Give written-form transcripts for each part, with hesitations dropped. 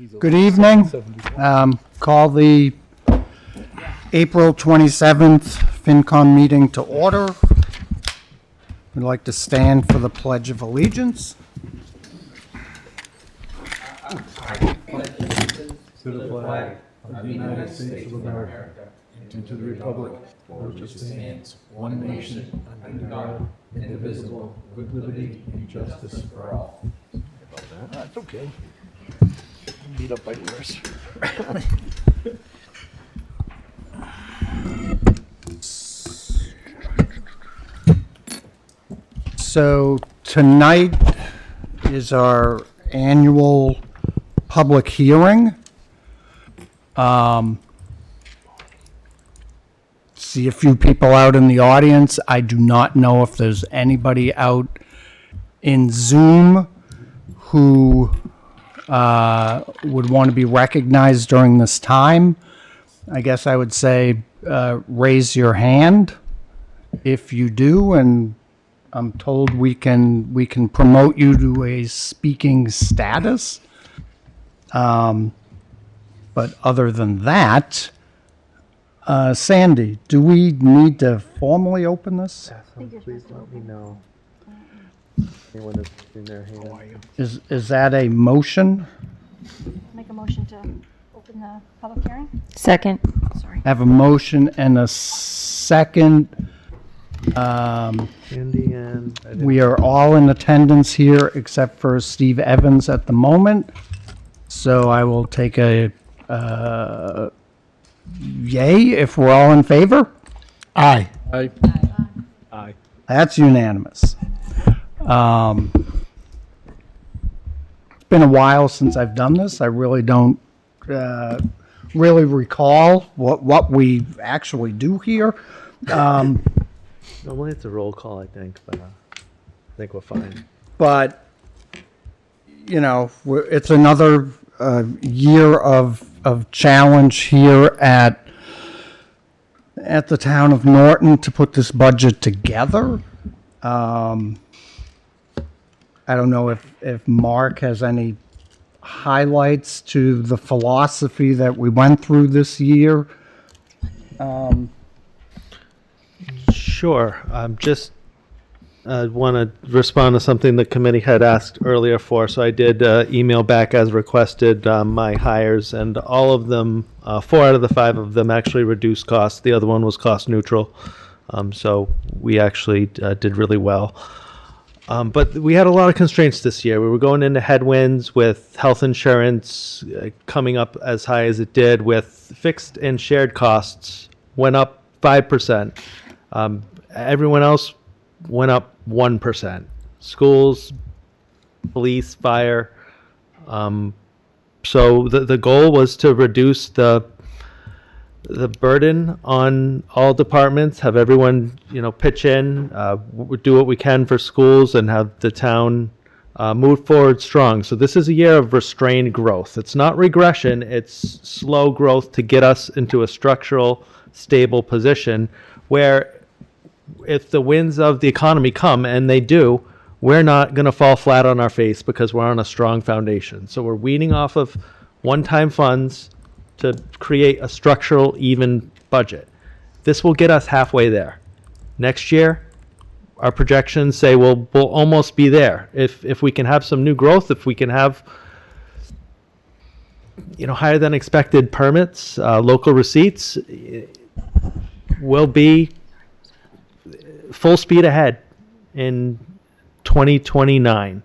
Good evening. Call the April 27th FinCom meeting to order. We'd like to stand for the Pledge of Allegiance. To the flag of the United States of America and to the republic for which it stands, one nation, under God, indivisible, with liberty and justice for all. That's okay. Beat up by yours. So tonight is our annual public hearing. See a few people out in the audience. I do not know if there's anybody out in Zoom who would want to be recognized during this time. I guess I would say raise your hand if you do, and I'm told we can promote you to a speaking status. But other than that, Sandy, do we need to formally open this? Please let me know. Anyone that's in their hand. Is that a motion? Make a motion to open the public hearing? Second. Sorry. Have a motion and a second. Andy and I didn't- We are all in attendance here except for Steve Evans at the moment. So I will take a yay if we're all in favor. Aye. Aye. That's unanimous. It's been a while since I've done this. I really don't really recall what we actually do here. Normally it's a roll call, I think, but I think we're fine. But, you know, it's another year of challenge here at the town of Norton to put this budget together. I don't know if Mark has any highlights to the philosophy that we went through this year. Sure. Just want to respond to something the committee had asked earlier for. So I did email back as requested my hires, and all of them, 4 out of the 5 of them actually reduced costs. The other one was cost neutral. So we actually did really well. But we had a lot of constraints this year. We were going into headwinds with health insurance coming up as high as it did, with fixed and shared costs went up 5%. Everyone else went up 1%. Schools, police, fire. So the goal was to reduce the burden on all departments, have everyone, pitch in, do what we can for schools, and have the town move forward strong. So this is a year of restrained growth. It's not regression, it's slow growth to get us into a structural, stable position where if the winds of the economy come, and they do, we're not going to fall flat on our face because we're on a strong foundation. So we're weaning off of one-time funds to create a structural, even budget. This will get us halfway there. Next year, our projections say we'll almost be there. If we can have some new growth, if we can have higher than expected permits, local receipts, we'll be full speed ahead in 2029.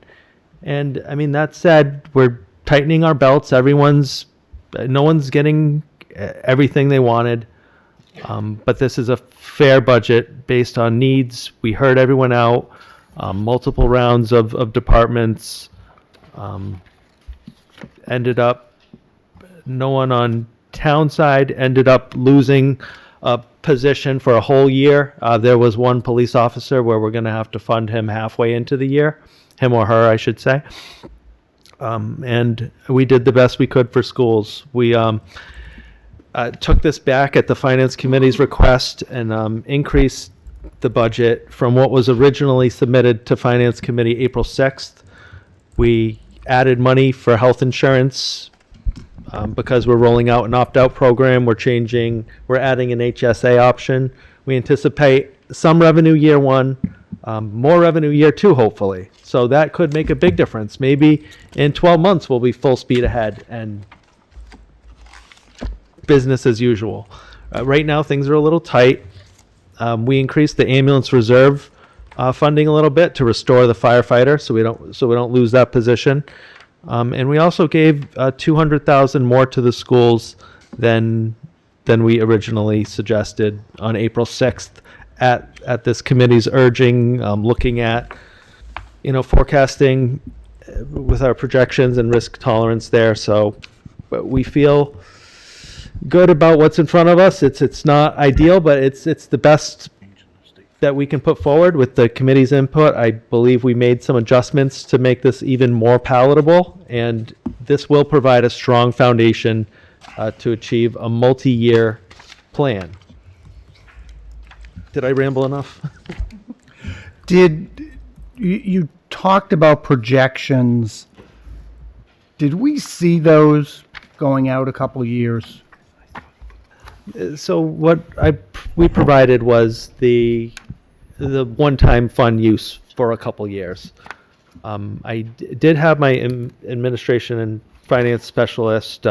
And I mean, that said, we're tightening our belts. No one's getting everything they wanted. But this is a fair budget based on needs. We heard everyone out, multiple rounds of departments. No one on town side ended up losing a position for a whole year. There was one police officer where we're going to have to fund him halfway into the year, him or her, I should say. And we did the best we could for schools. We took this back at the Finance Committee's request and increased the budget from what was originally submitted to Finance Committee April 6th. We added money for health insurance because we're rolling out an opt-out program. We're adding an HSA option. We anticipate some revenue year one, more revenue year two, hopefully. So that could make a big difference. Maybe in 12 months, we'll be full speed ahead and business as usual. Right now, things are a little tight. We increased the ambulance reserve funding a little bit to restore the firefighter, so we don't lose that position. And we also gave $200,000 more to the schools than we originally suggested on April 6th at this committee's urging, looking at forecasting with our projections and risk tolerance there. So but we feel good about what's in front of us. It's not ideal, but it's the best that we can put forward with the committee's input. I believe we made some adjustments to make this even more palatable, and this will provide a strong foundation to achieve a multi-year plan. Did I ramble enough? You talked about projections. Did we see those going out a couple of years? So what we provided was the one-time fund use for a couple years. I did have my administration and finance specialist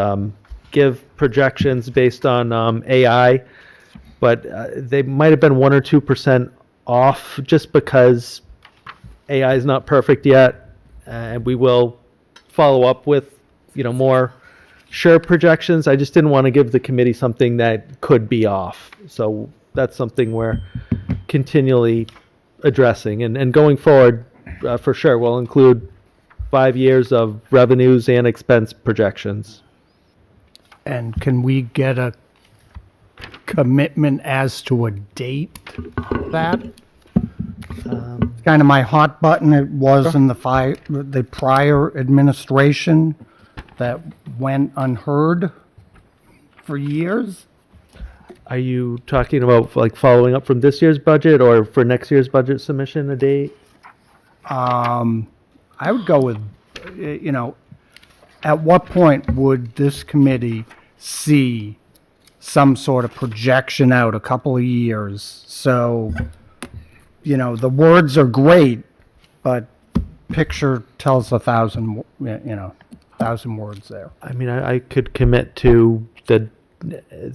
give projections based on AI, but they might have been 1 or 2% off just because AI is not perfect yet, and we will follow up with more sure projections. I just didn't want to give the committee something that could be off. So that's something we're continually addressing. And going forward, for sure, we'll include 5 years of revenues and expense projections. And can we get a commitment as to a date for that? It's kind of my hot button. It was in the prior administration that went unheard for years. Are you talking about like following up from this year's budget or for next year's budget submission, a date? I would go with, at what point would this committee see some sort of projection out a couple of years? So, the words are great, but picture tells 1,000, 1,000 words there. I mean, I could commit to the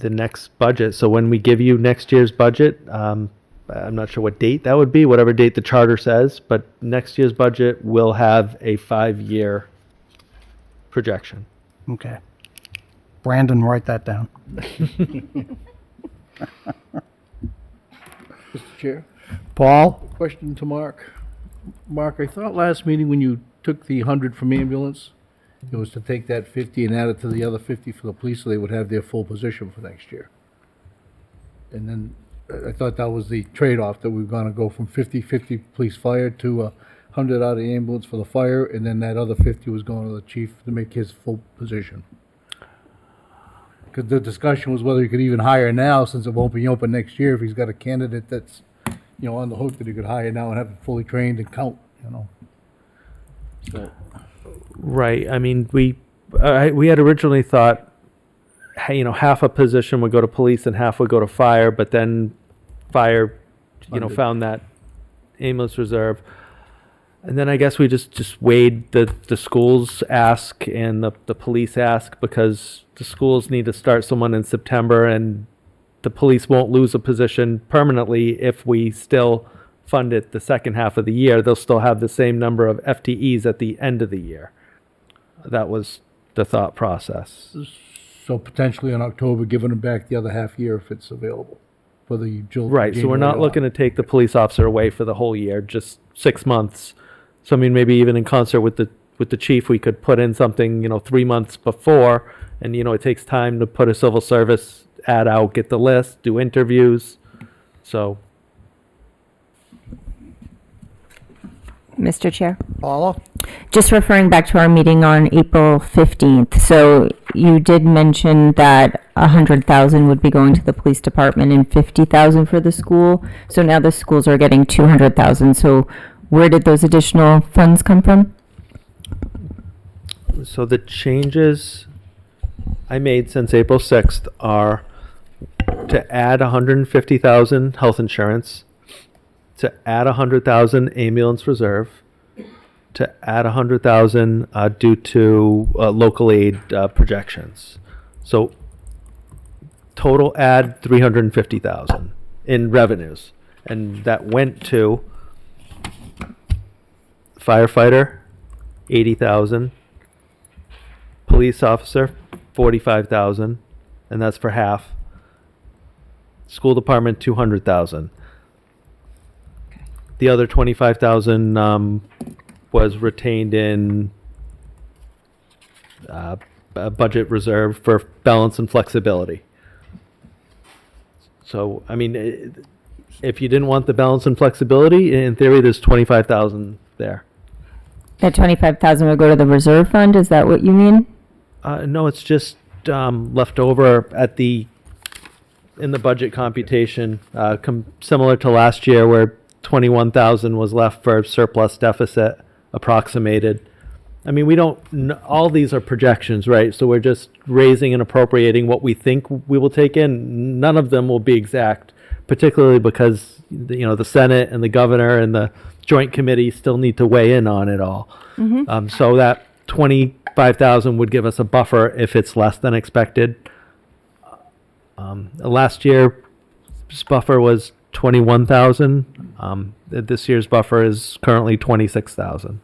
next budget. So when we give you next year's budget, I'm not sure what date that would be, whatever date the charter says, but next year's budget will have a 5-year projection. Okay. Brandon, write that down. Mr. Chair, Paul? question to Mark. Mark, I thought last meeting when you took the 100 from ambulance, it was to take that 50 and add it to the other 50 for the police so they would have their full position for next year. And then I thought that was the trade-off, that we were gonna go from 50 police fire to 100 out of the ambulance for the fire, and then that other 50 was going to the chief to make his full position. Because the discussion was whether he could even hire now, since it won't be open next year, if he's got a candidate that's, on the hook, that he could hire now and have it fully trained and count, So, Right. I mean, we had originally thought, half a position would go to police and half would go to fire, but then fire, Funded. found that ambulance reserve. And then I guess we just weighed the schools ask and the police ask, because the schools need to start someone in September, and the police won't lose a position permanently if we still fund it the second half of the year. They'll still have the same number of FTEs at the end of the year. That was the thought process. so potentially in October, giving them back the other half year if it's available for the Right, so we're not January looking to take the police officer away for the whole year, just 6 months. So I mean, maybe even in concert with the chief, we could put in something, 3 months before, and it takes time to put a civil service ad out, get the list, do interviews. So Mr. Chair, Paula? just referring back to our meeting on April 15th. So you did mention that 100,000 would be going to the police department and 50,000 for the school. So now the schools are getting 200,000. So where did those additional funds come from? the changes I made since April 6th are to add 150,000 health insurance, to add 100,000 ambulance reserve, to add 100,000 due to local aid projections. So total add 350,000 in revenues, and that went to firefighter 80,000, police officer 45,000, and that's for half. School department 200,000. The other 25,000 was retained in a budget reserve for balance and flexibility. So, I mean, if you didn't want the balance and flexibility, in theory, there's 25,000 there. That 25,000 would go to the reserve fund, is that what you mean? No, it's just left over at in the budget computation, similar to last year where 21,000 was left for surplus deficit approximated. I mean, we don't, all these are projections, right? So we're just raising and appropriating what we think we will take in. None of them will be exact, particularly because, the Senate and the governor and the joint committee still need to weigh in on it all. So that 25,000 would give us a buffer if it's less than expected. Last year's buffer was 21,000. This year's buffer is currently 26,000.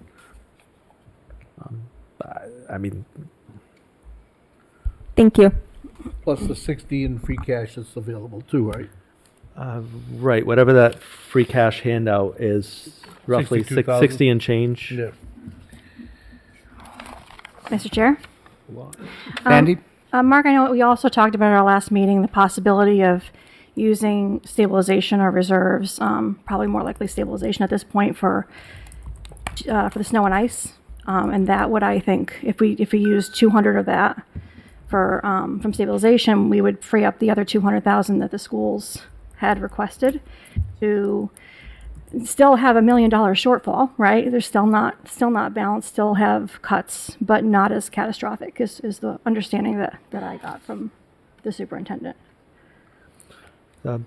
I mean, Thank you. Plus the 60 in free cash that's available too, right? right, whatever that free cash handout is, roughly 62,000. 60 and change. Yeah. Mr. Chair? Andy? Mark, I know we also talked about at our last meeting, the possibility of using stabilization or reserves, probably more likely stabilization at this point for the snow and ice. And that would, I think, if we use 200 of that for, from stabilization, we would free up the other 200,000 that the schools had requested to still have $1 million shortfall, right? They're still not balanced, still have cuts, but not as catastrophic is the understanding that I got from the superintendent.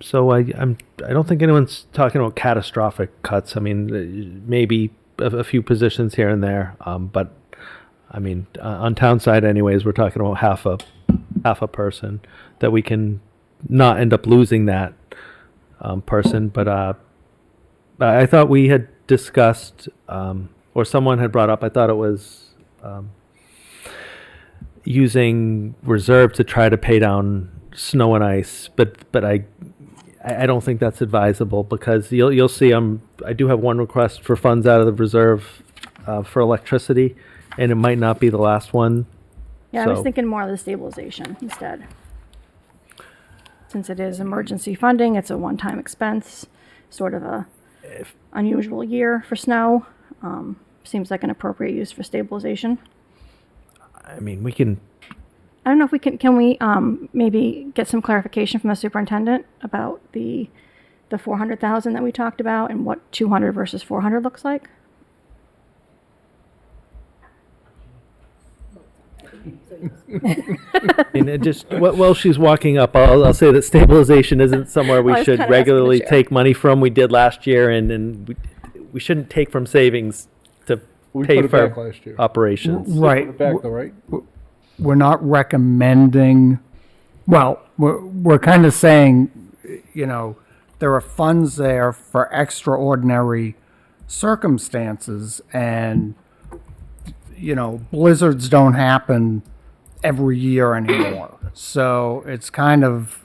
So I don't think anyone's talking about catastrophic cuts. I mean, maybe a few positions here and there, but I mean, on town side, anyways, we're talking about half a person that we can not end up losing that person. But I thought we had discussed, or someone had brought up. I thought it was using reserve to try to pay down snow and ice, but I don't think that's advisable because you'll see I do have one request for funds out of the reserve for electricity, and it might not be the last one. Yeah, I was So- thinking more of the stabilization instead. Since it is emergency funding, it's a one-time expense, sort of a unusual year for snow. Seems like an appropriate use for stabilization. I mean, we can. I don't know if we can we maybe get some clarification from the superintendent about the 400,000 that we talked about and what 200 versus 400 looks like? I mean, it just while she's walking up, I'll say that stabilization isn't somewhere Well, I we was should kinda asking the regularly chair. take money from. We did last year, and we shouldn't take from savings to We pay put it for back last year. operations. Right. Put it back though, right? We're not recommending, well, we're kind of saying, there are funds there for extraordinary circumstances and, blizzards don't happen every year anymore. So it's kind of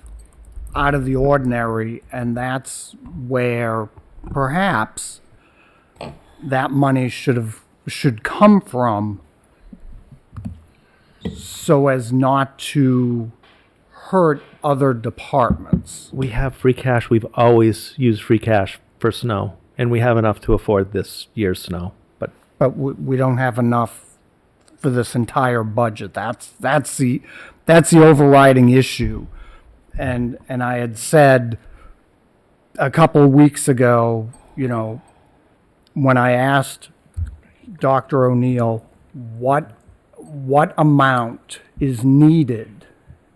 out of the ordinary, and that's where perhaps that money should come from, so as not to hurt other departments. We have free cash. We've always used free cash for snow, and we have enough to afford this year's snow. But we don't have enough for this entire budget. That's the overriding issue. And I had said a couple of weeks ago, when I asked Dr. O'Neill what what amount is needed,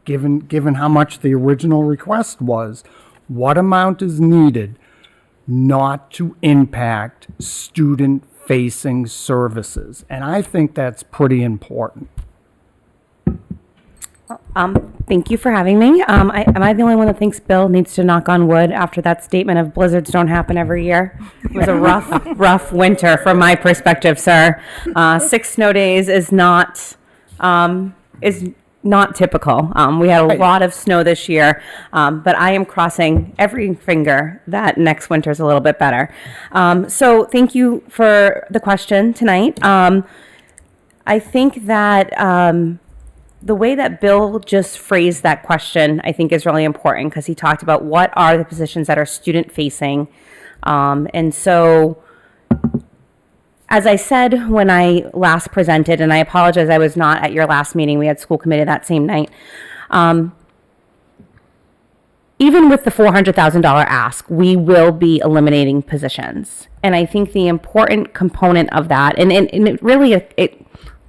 given how much the original request was, what amount is needed not to impact student-facing services? And I think that's pretty important. Thank you for having me. Am I the only one that thinks Bill needs to knock on wood after that statement of blizzards don't happen every year? It was a rough winter from my perspective, sir. 6 snow days is not typical. We had a lot of snow this year, but I am crossing every finger that next winter is a little bit better. So thank you for the question tonight. I think that the way that Bill just phrased that question, I think, is really important, because he talked about what are the positions that are student facing. And so, as I said when I last presented, and I apologize, I was not at your last meeting, we had school committee that same night. Even with the $400,000 ask, we will be eliminating positions. And I think the important component of that, and it really,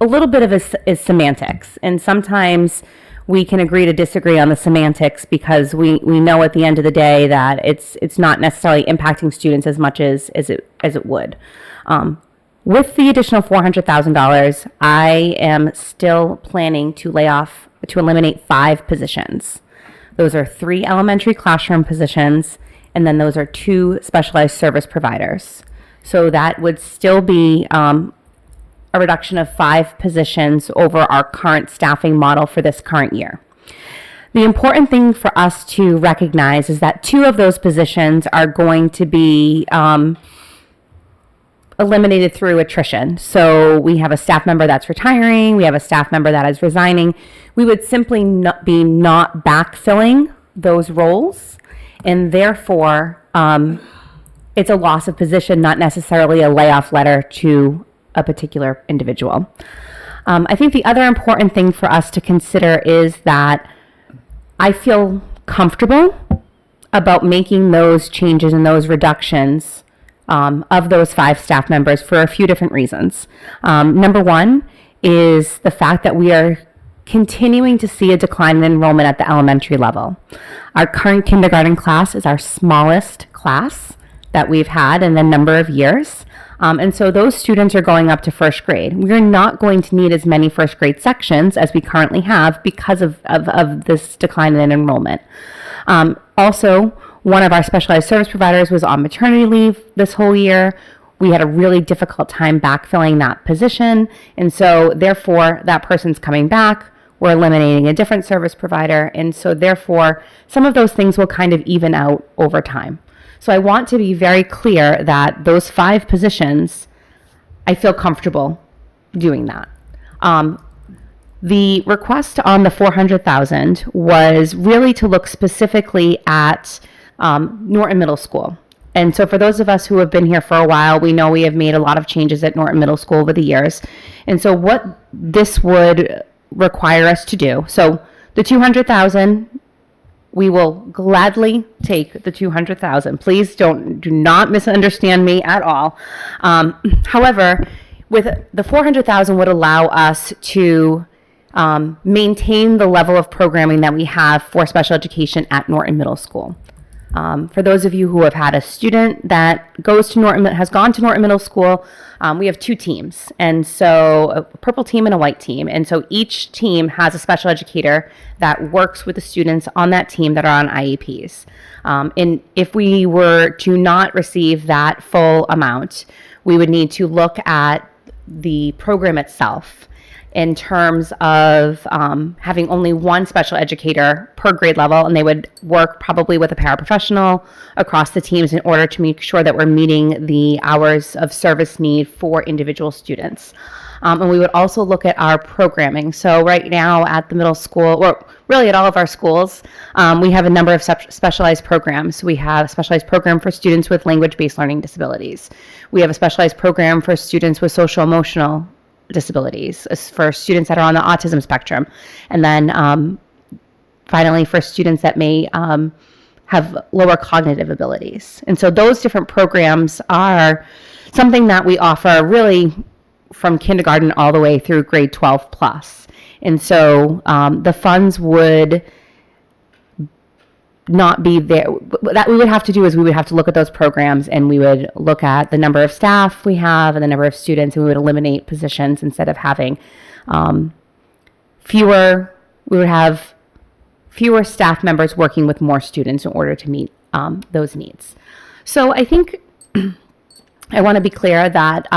a little bit of it is semantics, and sometimes we can agree to disagree on the semantics, because we know at the end of the day that it's not necessarily impacting students as much as it would. With the additional $400,000, I am still planning to eliminate 5 positions. Those are 3 elementary classroom positions, and then those are 2 specialized service providers. So that would still be a reduction of 5 positions over our current staffing model for this current year. The important thing for us to recognize is that 2 of those positions are going to be eliminated through attrition. So we have a staff member that's retiring, we have a staff member that is resigning. We would simply not backfilling those roles, and therefore it's a loss of position, not necessarily a layoff letter to a particular individual. I think the other important thing for us to consider is that I feel comfortable about making those changes and those reductions of those 5 staff members for a few different reasons. Number one is the fact that we are continuing to see a decline in enrollment at the elementary level. Our current kindergarten class is our smallest class that we've had in a number of years. And so those students are going up to 1st grade. We're not going to need as many 1st grade sections as we currently have because of this decline in enrollment. Also, one of our specialized service providers was on maternity leave this whole year. We had a really difficult time backfilling that position. And so therefore, that person's coming back. We're eliminating a different service provider. And so therefore, some of those things will kind of even out over time. So I want to be very clear that those 5 positions, I feel comfortable doing that. The request on the $400,000 was really to look specifically at Norton Middle School. And so for those of us who have been here for a while, we know we have made a lot of changes at Norton Middle School over the years. And so what this would require us to do, so the $200,000, we will gladly take the $200,000. Please do not misunderstand me at all. However, with the $400,000 would allow us to maintain the level of programming that we have for special education at Norton Middle School. For those of you who have had a student that has gone to Norton Middle School, we have 2 teams, and so a purple team and a white team. And so each team has a special educator that works with the students on that team that are on IEPs. And if we were to not receive that full amount, we would need to look at the program itself in terms of having only 1 special educator per grade level, and they would work probably with a paraprofessional across the teams in order to make sure that we're meeting the hours of service need for individual students. And we would also look at our programming. So right now at the middle school, or really at all of our schools, we have a number of specialized programs. We have a specialized program for students with language-based learning disabilities. We have a specialized program for students with social-emotional disabilities, for students that are on the autism spectrum, and then finally for students that may have lower cognitive abilities. And so those different programs are something that we offer really from kindergarten all the way through grade 12 plus. And so the funds would not be there. That we would have to do is we would have to look at those programs, and we would look at the number of staff we have and the number of students, and we would eliminate positions instead of having fewer. We would have fewer staff members working with more students in order to meet those needs. So I think I want to be clear that,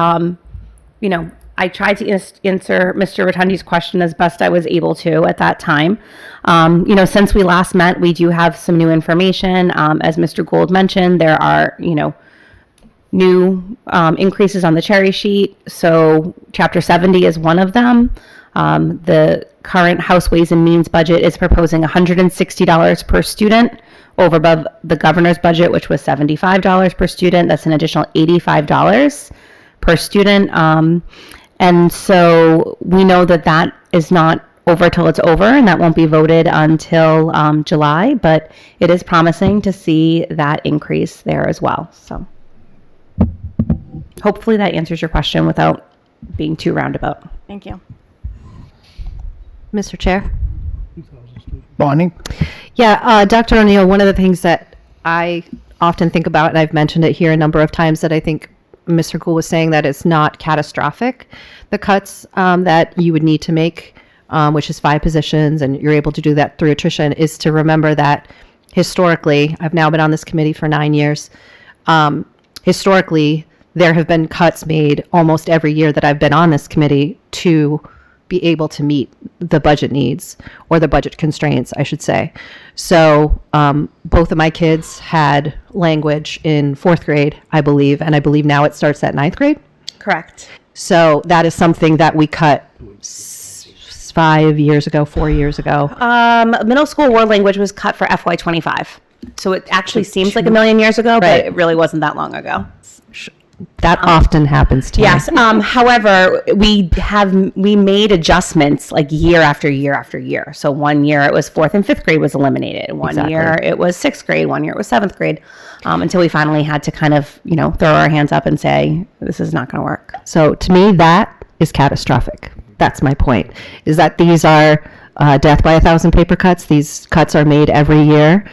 I tried to answer Mr. Rotundi's question as best I was able to at that time. Since we last met, we do have some new information. As Mr. Gould mentioned, there are, new increases on the cherry sheet. So Chapter 70 is one of them. The current House Ways and Means budget is proposing $160 per student over above the governor's budget, which was $75 per student. That's an additional $85 per student. And so we know that that is not over till it's over, and that won't be voted until July, but it is promising to see that increase there as well. So hopefully that answers your question without being too roundabout. Thank you. Mr. Chair? Bonnie? Yeah, Dr. O'Neill, one of the things that I often think about, and I've mentioned it here a number of times, that I think Mr. Gould was saying that it's not catastrophic, the cuts that you would need to make, which is 5 positions, and you're able to do that through attrition, is to remember that historically, I've now been on this committee for 9 years, historically, there have been cuts made almost every year that I've been on this committee to be able to meet the budget needs, or the budget constraints, I should say. So both of my kids had language in 4th grade, I believe, and I believe now it starts at 9th grade. Correct. So that is something that we cut 4 years ago. Middle school world language was cut for FY25. So it actually seems like a million years ago, but Right. it really wasn't that long ago. That often happens to me. Yes. However, we made adjustments like year after year after year. So one year it was 4th and 5th grade was eliminated. One Exactly. year it was 6th grade. One year it was 7th grade. Until we finally had to kind of, throw our hands up and say, this is not going to work. So to me, that is catastrophic. That's my point, is that these are death by 1,000 paper cuts. These cuts are made every year.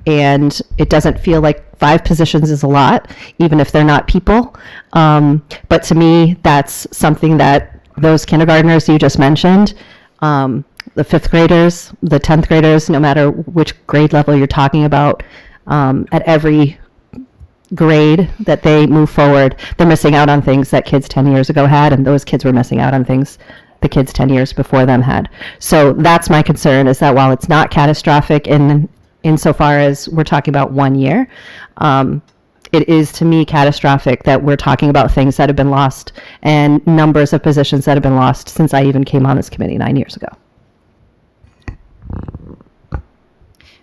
And it doesn't feel like 5 positions is a lot, even if they're not people. But to me, that's something that those kindergartners you just mentioned, the 5th graders, the 10th graders, no matter which grade level you're talking about, at every grade that they move forward, they're missing out on things that kids 10 years ago had, and those kids were missing out on things the kids 10 years before them had. So that's my concern, is that while it's not catastrophic insofar as we're talking about 1 year, it is to me catastrophic that we're talking about things that have been lost and numbers of positions that have been lost since I even came on this committee 9 years ago.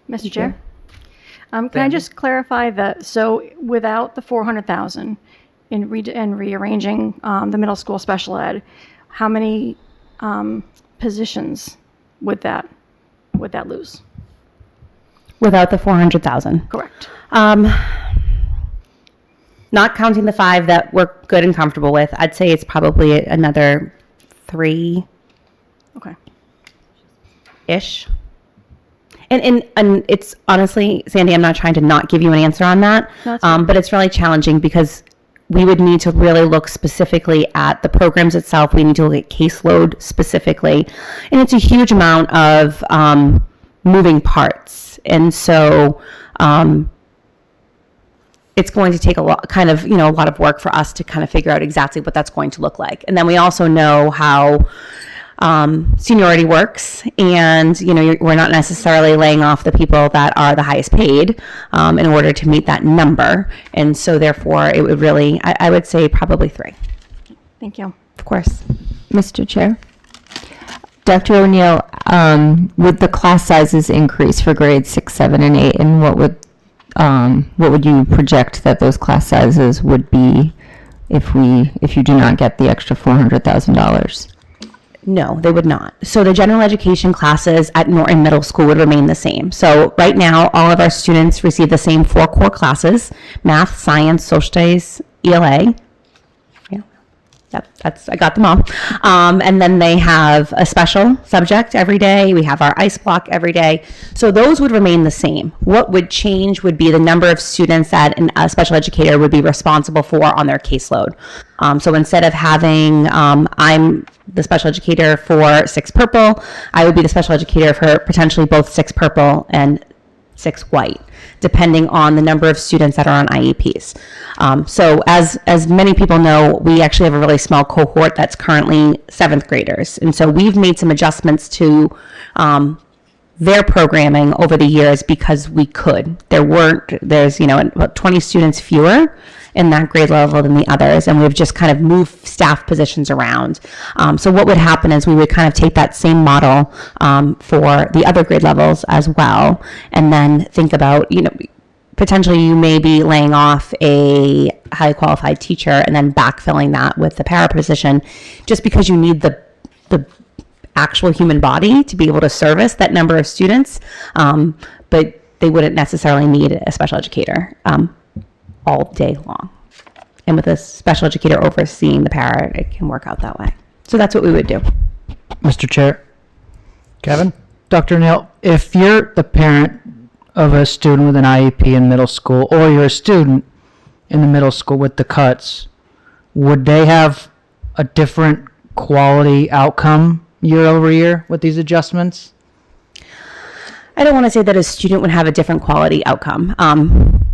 Mr. Chair? Can I just clarify that, so without the 400,000 in rearranging the middle school special ed, how many positions would that lose? Without the 400,000. Correct. Not counting the 5 that we're good and comfortable with, I'd say it's probably another 3-ish. Okay. And it's honestly, Sandy, I'm not trying to not give you an answer on that, No, that's fine. but it's really challenging because we would need to really look specifically at the programs itself. We need to look at caseload specifically, and it's a huge amount of moving parts, and so it's going to take a lot, a lot of work for us to kind of figure out exactly what that's going to look like. And then we also know how seniority works, and we're not necessarily laying off the people that are the highest paid in order to meet that number, and so therefore it would really, I would say probably 3. Thank you. Of course. Mr. Chair? Dr. O'Neill, would the class sizes increase for grades 6, 7, and 8, and what would you project that those class sizes would be if you do not get the extra $400,000? No, they would not. So the general education classes at Norton Middle School would remain the same. So right now, all of our students receive the same 4 core classes: math, science, social studies, ELA. Yeah. Yep, I got them all. And then they have a special subject every day. We have our ice block every day. So those would remain the same. What would change would be the number of students that a special educator would be responsible for on their caseload. So instead of having, I'm the special educator for 6 purple, I would be the special educator for potentially both 6 purple and 6 white, depending on the number of students that are on IEPs. So as many people know, we actually have a really small cohort that's currently 7th graders. And so we've made some adjustments to their programming over the years because we could. There's about 20 students fewer in that grade level than the others, and we've just kind of moved staff positions around. So what would happen is we would kind of take that same model for the other grade levels as well, and then think about, potentially you may be laying off a highly qualified teacher and then backfilling that with the para position, just because you need the actual human body to be able to service that number of students, but they wouldn't necessarily need a special educator all day long. And with a special educator overseeing the para, it can work out that way. So that's what we would do. Mr. Chair, Kevin? Dr. Neal, if you're the parent of a student with an IEP in middle school, or you're a student in the middle school with the cuts, would they have a different quality outcome year over year with these adjustments? I don't want to say that a student would have a different quality outcome.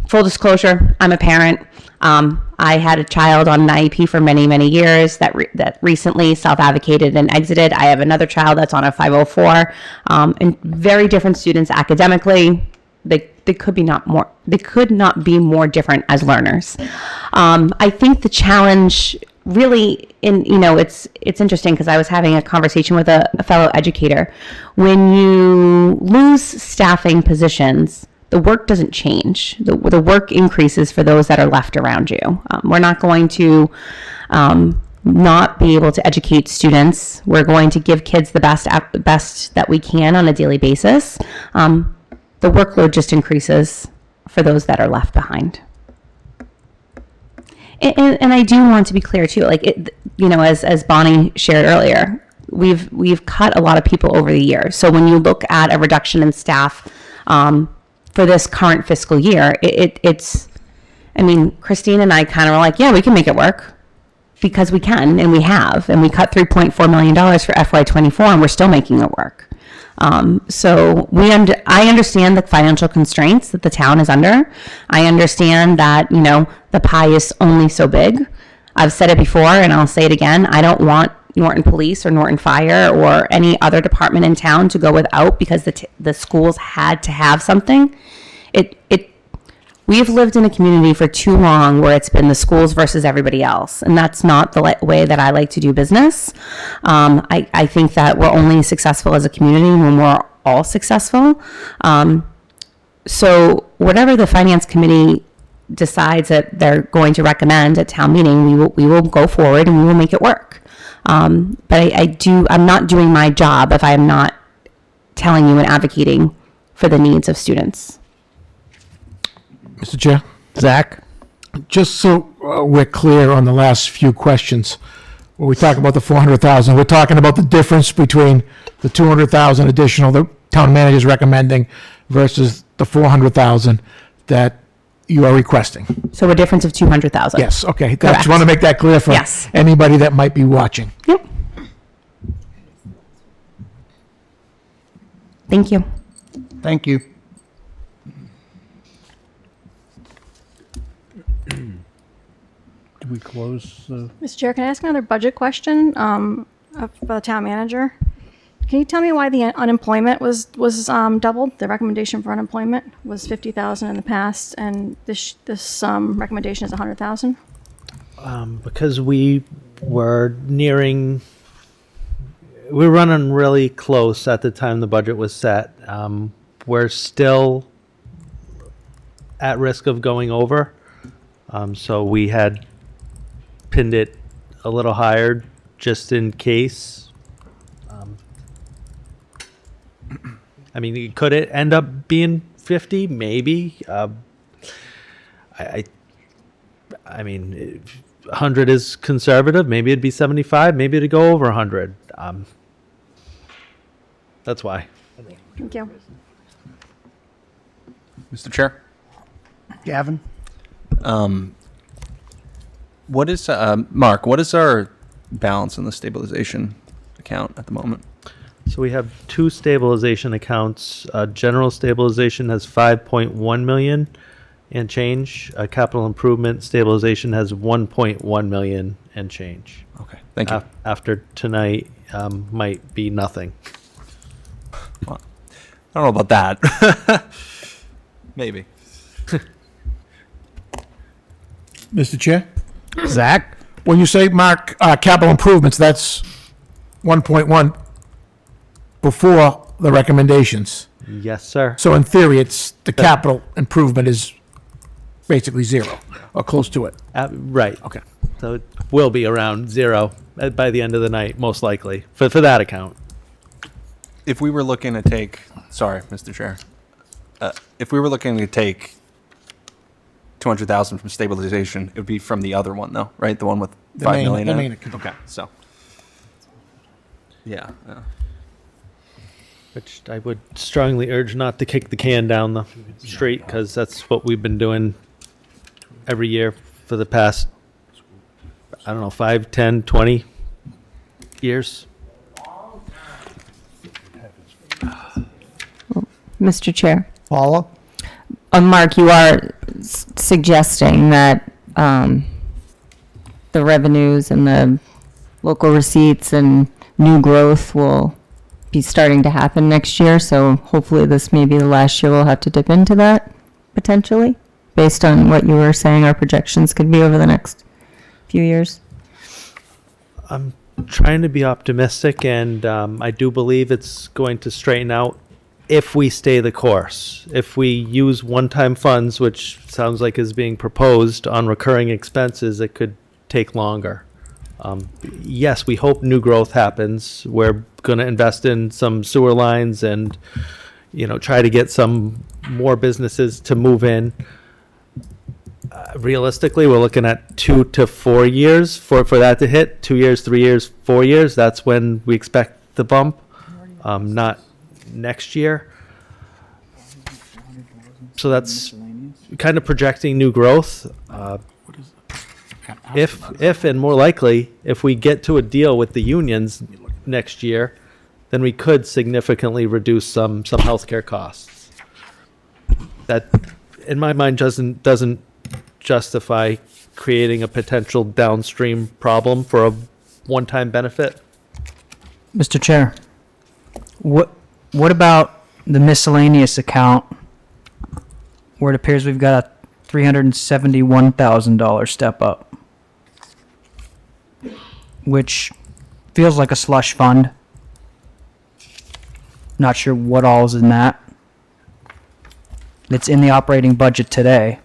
Full disclosure, I'm a parent. I had a child on an IEP for many, many years that recently self-advocated and exited. I have another child that's on a 504, and very different students academically. They could not be more different as learners. I think the challenge really it's interesting because I was having a conversation with a fellow educator. When you lose staffing positions, the work doesn't change. The work increases for those that are left around you. We're not going to not be able to educate students. We're going to give kids the best that we can on a daily basis. The workload just increases for those that are left behind. And I do want to be clear too, as Bonnie shared earlier, we've cut a lot of people over the years. So when you look at a reduction in staff for this current fiscal year, Christine and I kind of were like, yeah, we can make it work because we can, and we have, and we cut $3.4 million for FY24, and we're still making it work. So I understand the financial constraints that the town is under. I understand that, the pie is only so big. I've said it before and I'll say it again. I don't want Norton Police or Norton Fire or any other department in town to go without because the schools had to have something. We have lived in a community for too long where it's been the schools versus everybody else, and that's not the way that I like to do business. I think that we're only successful as a community when we're all successful. So whatever the finance committee decides that they're going to recommend at town meeting, we will go forward and we will make it work. But I'm not doing my job if I'm not telling you and advocating for the needs of students. Mr. Chair, Zach? just so we're clear on the last few questions, when we talk about the 400,000, we're talking about the difference between the 200,000 additional the town manager is recommending versus the 400,000 that you are requesting. So a difference of 200,000. Yes, okay. I Correct. just want to make that clear for Yes. anybody that might be watching. Yep. Thank you. Thank you. Do we close? Mr. Chair, can I ask another budget question for the town manager? Can you tell me why the unemployment was doubled? The recommendation for unemployment was 50,000 in the past, and this recommendation is 100,000. Because we were running really close at the time the budget was set. We're still at risk of going over. So we had pinned it a little higher just in case. Could it end up being 50? Maybe. 100 is conservative. Maybe it'd be 75. Maybe it'd go over 100. That's why. Thank you. Mr. Chair, Gavin? what is Mark? What is our balance in the stabilization account at the moment? So we have two stabilization accounts. General stabilization has 5.1 million and change. Capital improvement stabilization has 1.1 million and change. Okay, thank you. After tonight, might be nothing. Well, I don't know about that. Maybe. Mr. Chair? Zach? When you say, Mark, capital improvements, that's 1.1 before the recommendations. Yes, sir. So in theory, it's, the capital improvement is basically zero, or close to it. Right. Okay. So it will be around zero by the end of the night, most likely, for that account. If we were looking to take, sorry, Mr. Chair, if we were looking to take 200,000 from stabilization, it would be from the other one, though, right? The one with The 5 main- million the in main it? account. Okay, so. Yeah. Which I would strongly urge not to kick the can down the street, because that's what we've been doing every year for the past, I don't know, 5, 10, 20 years. Mr. Chair. Paula? Mark, you are suggesting that the revenues and the local receipts and new growth will be starting to happen next year, so hopefully this may be the last year we'll have to dip into that, potentially, based on what you were saying our projections could be over the next few years. I'm trying to be optimistic, and I do believe it's going to straighten out if we stay the course. If we use one-time funds, which sounds like is being proposed on recurring expenses, it could take longer. Yes, we hope new growth happens. We're going to invest in some sewer lines and, try to get some more businesses to move in. Realistically, we're looking at 2 to 4 years for that to hit. 2 years, 3 years, 4 years. That's when we expect the bump, not next year. So that's kind of projecting new growth. If and more likely, if we get to a deal with the unions next year, then we could significantly reduce some healthcare costs. That, in my mind, doesn't justify creating a potential downstream problem for a one-time benefit. Mr. Chair, what about the miscellaneous account where it appears we've got a $371,000 step up, which feels like a slush fund. Not sure what all is in that. It's in the operating budget today.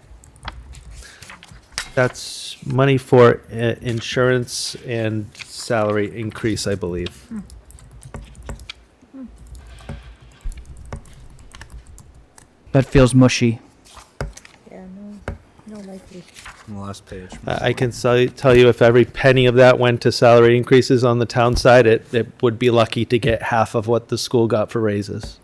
That's money for insurance and salary increase, I believe. That feels mushy. On the last page. I can tell you if every penny of that went to salary increases on the town side, it would be lucky to get half of what the school got for raises.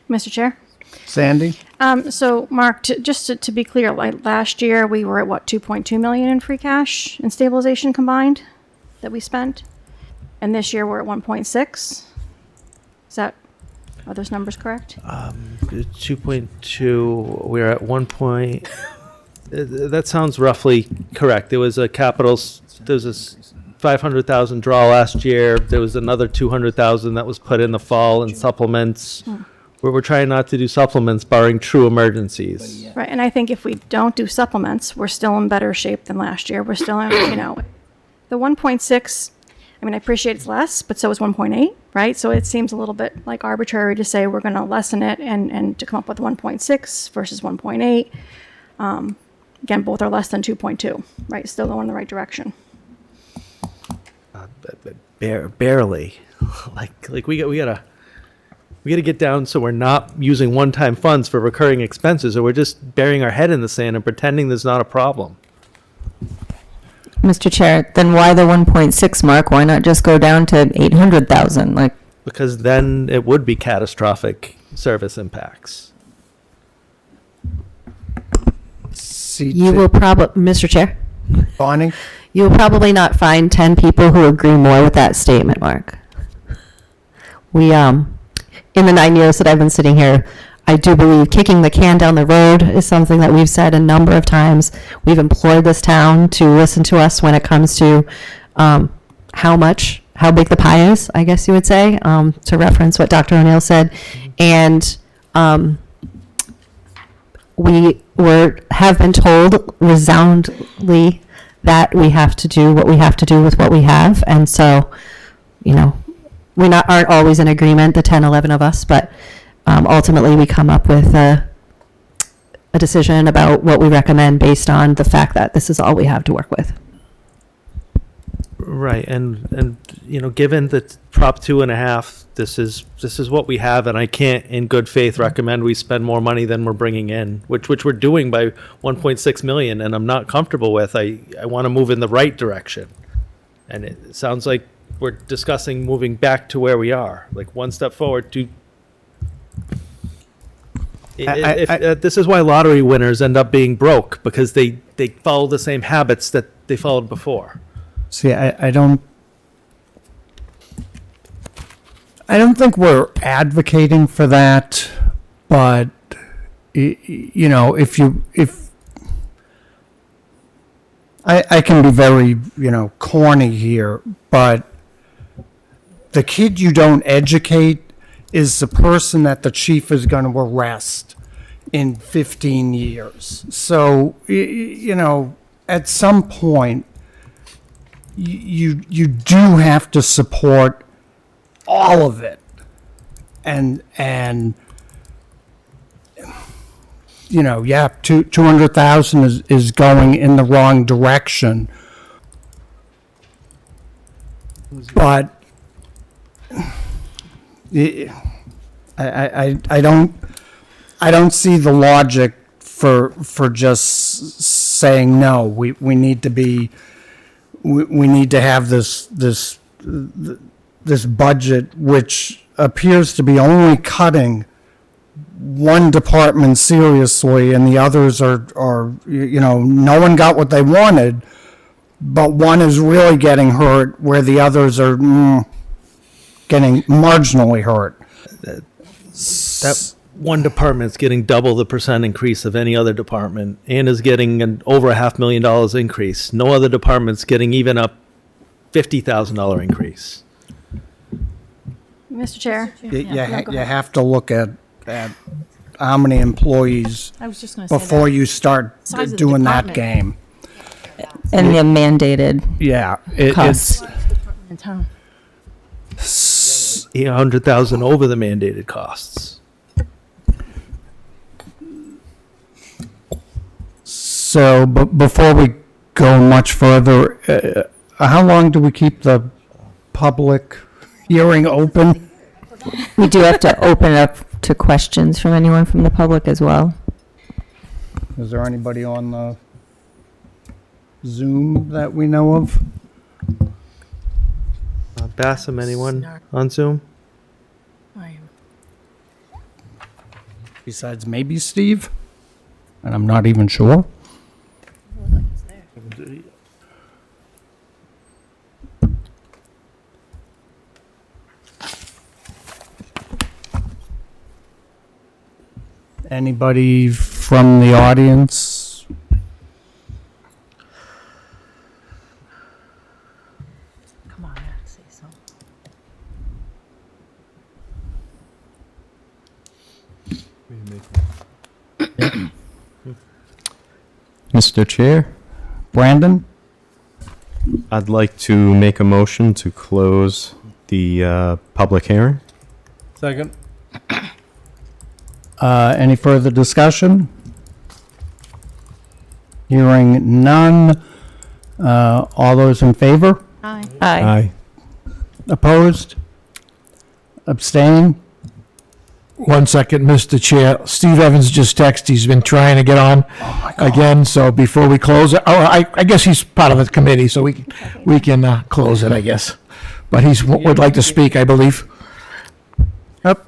Mr. Chair? Sandy? So, Mark, to be clear, like last year, we were at what, 2.2 million in free cash and stabilization combined that we spent? And this year, we're at 1.6? Are those numbers correct? 2.2, we're at 1 point. That sounds roughly correct. There was a $500,000 draw last year. There was another 200,000 that was put in the fall in supplements. We're trying not to do supplements barring true emergencies. Right, and I think if we don't do supplements, we're still in better shape than last year. We're still in, the 1.6, I appreciate it's less, but so is 1.8, right? So it seems a little bit like arbitrary to say we're going to lessen it and to come up with 1.6 versus 1.8. Again, both are less than 2.2, right? Still going in the right direction. Barely. Like we gotta get down so we're not using one-time funds for recurring expenses, or we're just burying our head in the sand and pretending there's not a problem. Mr. Chair, then why the 1.6 mark? Why not just go down to 800,000? Like, Because then it would be catastrophic service impacts. You will probably, Mr. Chair, Bonnie? you will probably not find 10 people who agree more with that statement, Mark. We, in the 9 years that I've been sitting here, I do believe kicking the can down the road is something that we've said a number of times. We've implored this town to listen to us when it comes to how big the pie is, I guess you would say, to reference what Dr. O'Neill said. And we have been told resoundingly that we have to do what we have to do with what we have. And so, we aren't always in agreement, the 10, 11 of us, but ultimately we come up with a decision about what we recommend based on the fact that this is all we have to work with. Right, and given that Prop 2.5, this is what we have, and I can't, in good faith, recommend we spend more money than we're bringing in, which we're doing by 1.6 million, and I'm not comfortable with. I want to move in the right direction, and it sounds like we're discussing moving back to where we are, like one step forward. This is why lottery winners end up being broke, because they follow the same habits that they followed before. See, I don't think we're advocating for that, but if I can be very, corny here, but the kid you don't educate is the person that the chief is going to arrest in 15 years. So, at some point, you do have to support all of it. And 200,000 is going in the wrong direction. But I don't see the logic for just saying no. We need to be we need to have this budget, which appears to be only cutting one department seriously, and the others are no one got what they wanted, but one is really getting hurt where the others are getting marginally hurt. That one department's getting double the percent increase of any other department, and is getting over $500,000 increase. No other department's getting even a $50,000 increase. Mr. Chair. You have to look at how many employees I was just going to say before that. you start Size of the doing that department. game. and the mandated Yeah, costs. In town. 800,000 over the mandated costs. So, but before we go much further, how long do we keep the public hearing open? We do have to open it up to questions from anyone from the public as well. Is there anybody on the Zoom that we know of? Bassam, anyone on Zoom? I am. Besides maybe Steve? And I'm not even sure. Anybody from the audience? Come on, say so. Mr. Chair, Brandon? I'd like to make a motion to close the public hearing. Second? Any further discussion? Hearing none. All those in favor? Aye. Aye. Opposed? Abstain? 1 second, Mr. Chair. Steve Evans just texted. He's been trying to get on again, so before we close it, I guess he's part of the committee, so we can close it, I guess. But would like to speak, I believe. Yep,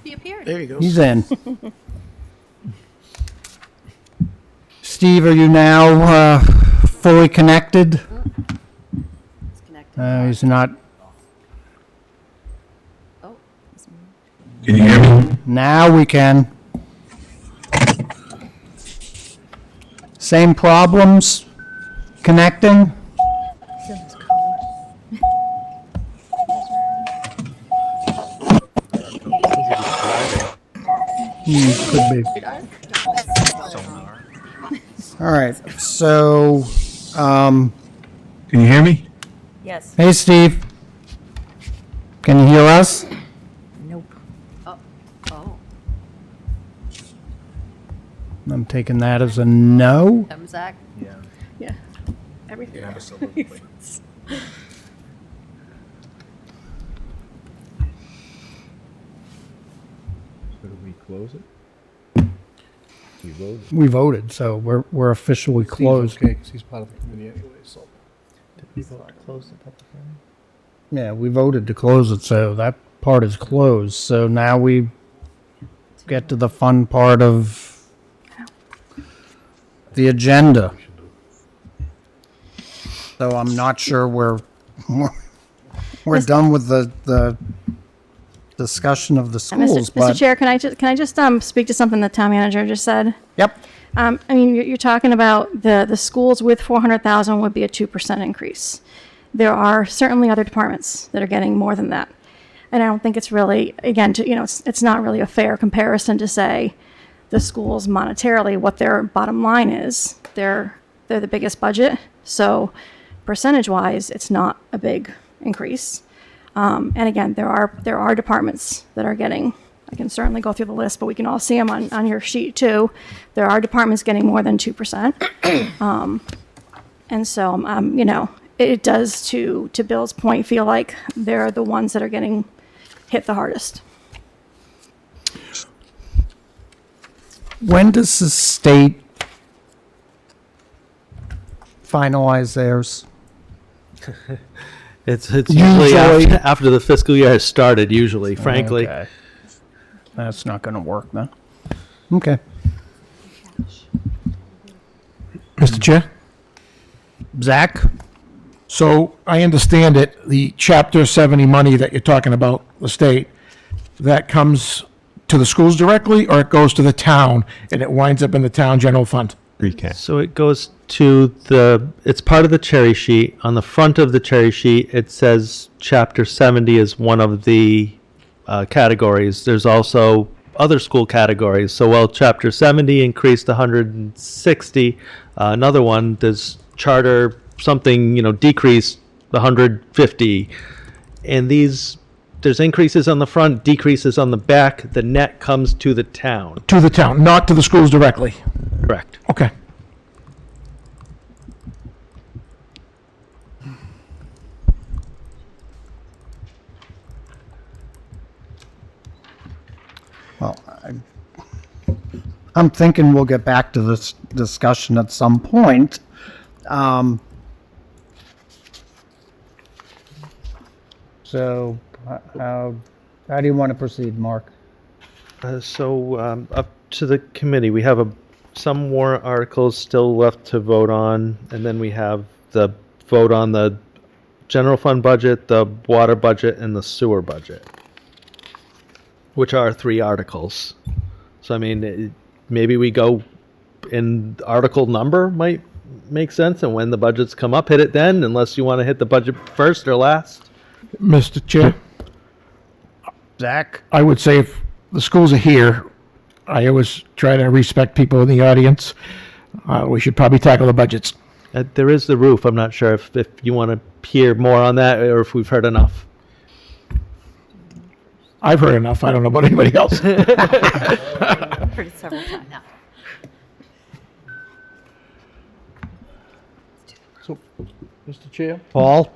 He appeared. There he goes. he's in. Steve, are you now fully connected? He's not. Can you hear me? Now we can. Same problems connecting? Could be. All right, so, Can you hear me? Yes. hey, Steve. Can you hear us? Nope. Oh. I'm taking that as a no. Zach? Yeah. Everything. So do we close it? We voted. We voted, so we're officially closed. Okay, because he's part of the committee anyway, so. Yeah, we voted to close it, so that part is closed. So now we get to the fun part of the agenda. So I'm not sure we're done with the discussion of the schools, Mr. but Chair, can I just speak to something the town manager just said? yep, I mean, you're talking about the schools with 400,000 would be a 2% increase. There are certainly other departments that are getting more than that. And I don't think it's really, again, it's not really a fair comparison to say the schools monetarily, what their bottom line is. They're the biggest budget. So percentage-wise, it's not a big increase. And again, there are departments that are getting, I can certainly go through the list, but we can all see them on your sheet too. There are departments getting more than 2%. And so, it does, to Bill's point, feel like they're the ones that are getting hit the hardest. when does the state finalize theirs? It's usually after the fiscal year has started, usually, frankly. Okay. That's not going to work then. Okay. Mr. Chair? Zach? So I understand it, the Chapter 70 money that you're talking about, the state, that comes to the schools directly, or it goes to the town and it winds up in the town general fund? Recap. So it goes to it's part of the cherry sheet. On the front of the cherry sheet, it says Chapter 70 is one of the categories. There's also other school categories. So while Chapter 70 increased 160, another one, does charter something, decreased 150. And there's increases on the front, decreases on the back. The net comes to the town. To the town, not to the schools directly? Correct. Okay. Well, I'm thinking we'll get back to this discussion at some point. So how do you want to proceed, Mark? Up to the committee, we have some warrant articles still left to vote on, and then we have the vote on the general fund budget, the water budget, and the sewer budget, which are 3 articles. So, I mean, maybe we go in article number might make sense, and when the budgets come up, hit it then, unless you want to hit the budget first or last. Mr. Chair, Zach? I would say if the schools are here, I always try to respect people in the audience. We should probably tackle the budgets. There is the roof. I'm not sure if you want to hear more on that or if we've heard enough. I've heard enough. I don't know about anybody else. Heard it several times. So, Mr. Chair? Paul?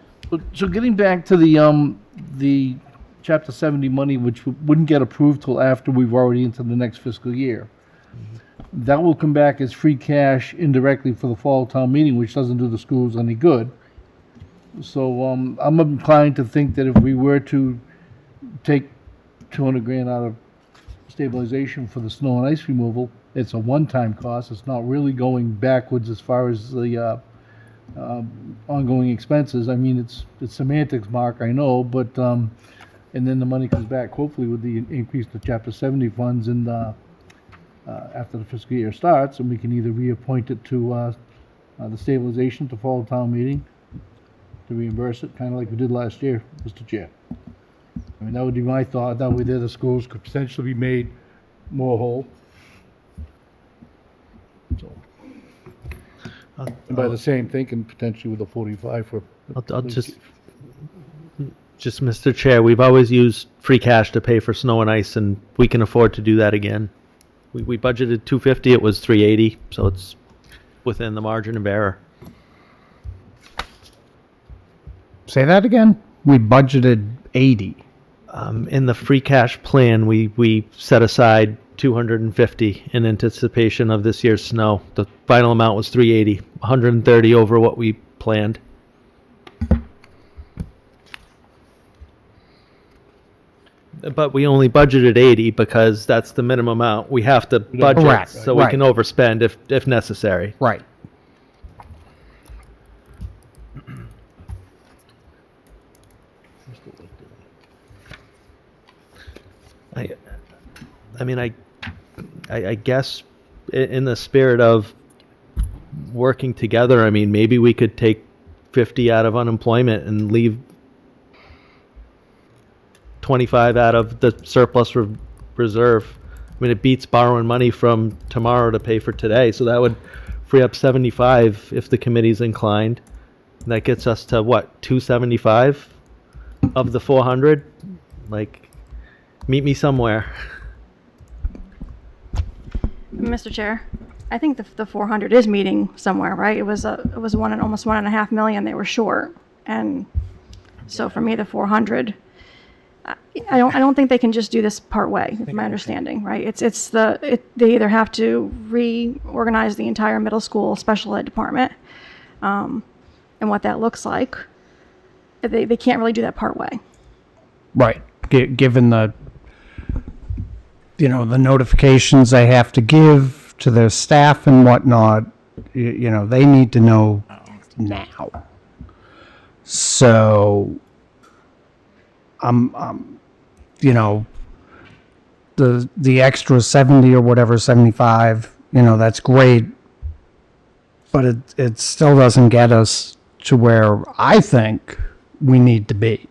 So getting back to the Chapter 70 money, which wouldn't get approved till after we've already into the next fiscal year. That will come back as free cash indirectly for the fall town meeting, which doesn't do the schools any good. So, I'm inclined to think that if we were to take 200 grand out of stabilization for the snow and ice removal, it's a one-time cost. It's not really going backwards as far as the ongoing expenses. I mean, it's semantics, Mark, I know, but and then the money comes back hopefully with the increase to Chapter 70 funds and after the fiscal year starts, and we can either reappoint it to the stabilization to fall town meeting to reimburse it, kind of like we did last year, Mr. Chair. I mean, that would be my thought. That way there the schools could potentially be made more whole. So, and by the same thinking, potentially with the 45 for. I'll just, Mr. Chair, we've always used free cash to pay for snow and ice, and we can afford to do that again. We budgeted 250, it was 380, so it's within the margin of error. Say that again? We budgeted 80. In the free cash plan, we set aside 250 in anticipation of this year's snow. The final amount was 380, 130 over what we planned. But we only budgeted 80 because that's the minimum amount. We have to budget Correct. so we Right. can overspend if necessary. Right. I mean, I guess in the spirit of working together, I mean, maybe we could take 50 out of unemployment and leave 25 out of the surplus reserve. I mean, it beats borrowing money from tomorrow to pay for today, so that would free up 75 if the committee's inclined. That gets us to what, 275 of the 400? Like, meet me somewhere. Mr. Chair, I think the 400 is meeting somewhere, right? It was almost 1.5 million they were short, and so for me the 400. I don't think they can just do this part way. Is my understanding, right? They either have to reorganize the entire middle school special ed department, and what that looks like. They can't really do that part way. Right. Given the, the notifications they have to give to their staff and whatnot, they need to know now. So, the extra 70 or whatever, 75, that's great, but it still doesn't get us to where I think we need to be.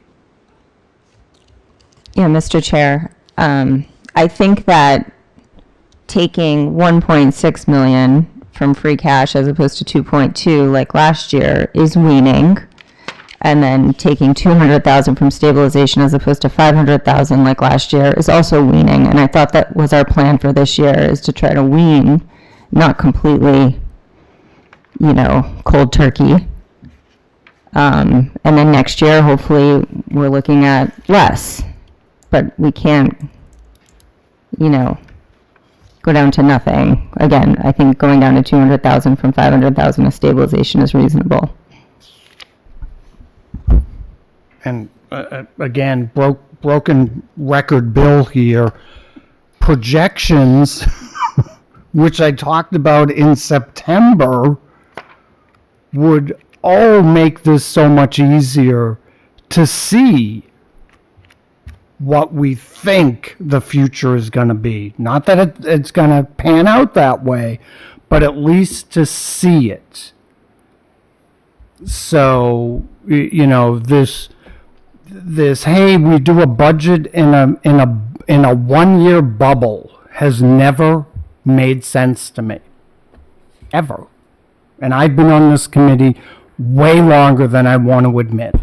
Yeah, Mr. Chair, I think that taking 1.6 million from free cash as opposed to 2.2 like last year is weaning, and then taking 200,000 from stabilization as opposed to 500,000 like last year is also weaning. And I thought that was our plan for this year, is to try to wean, not completely, cold turkey. And then next year, hopefully, we're looking at less. But we can't, go down to nothing. Again, I think going down to 200,000 from 500,000 of stabilization is reasonable. And again, broken record bill here. Projections, which I talked about in September, would all make this so much easier to see what we think the future is going to be. Not that it's going to pan out that way, but at least to see it. So, this hey, we do a budget in a 1-year bubble has never made sense to me, ever. And I've been on this committee way longer than I want to admit.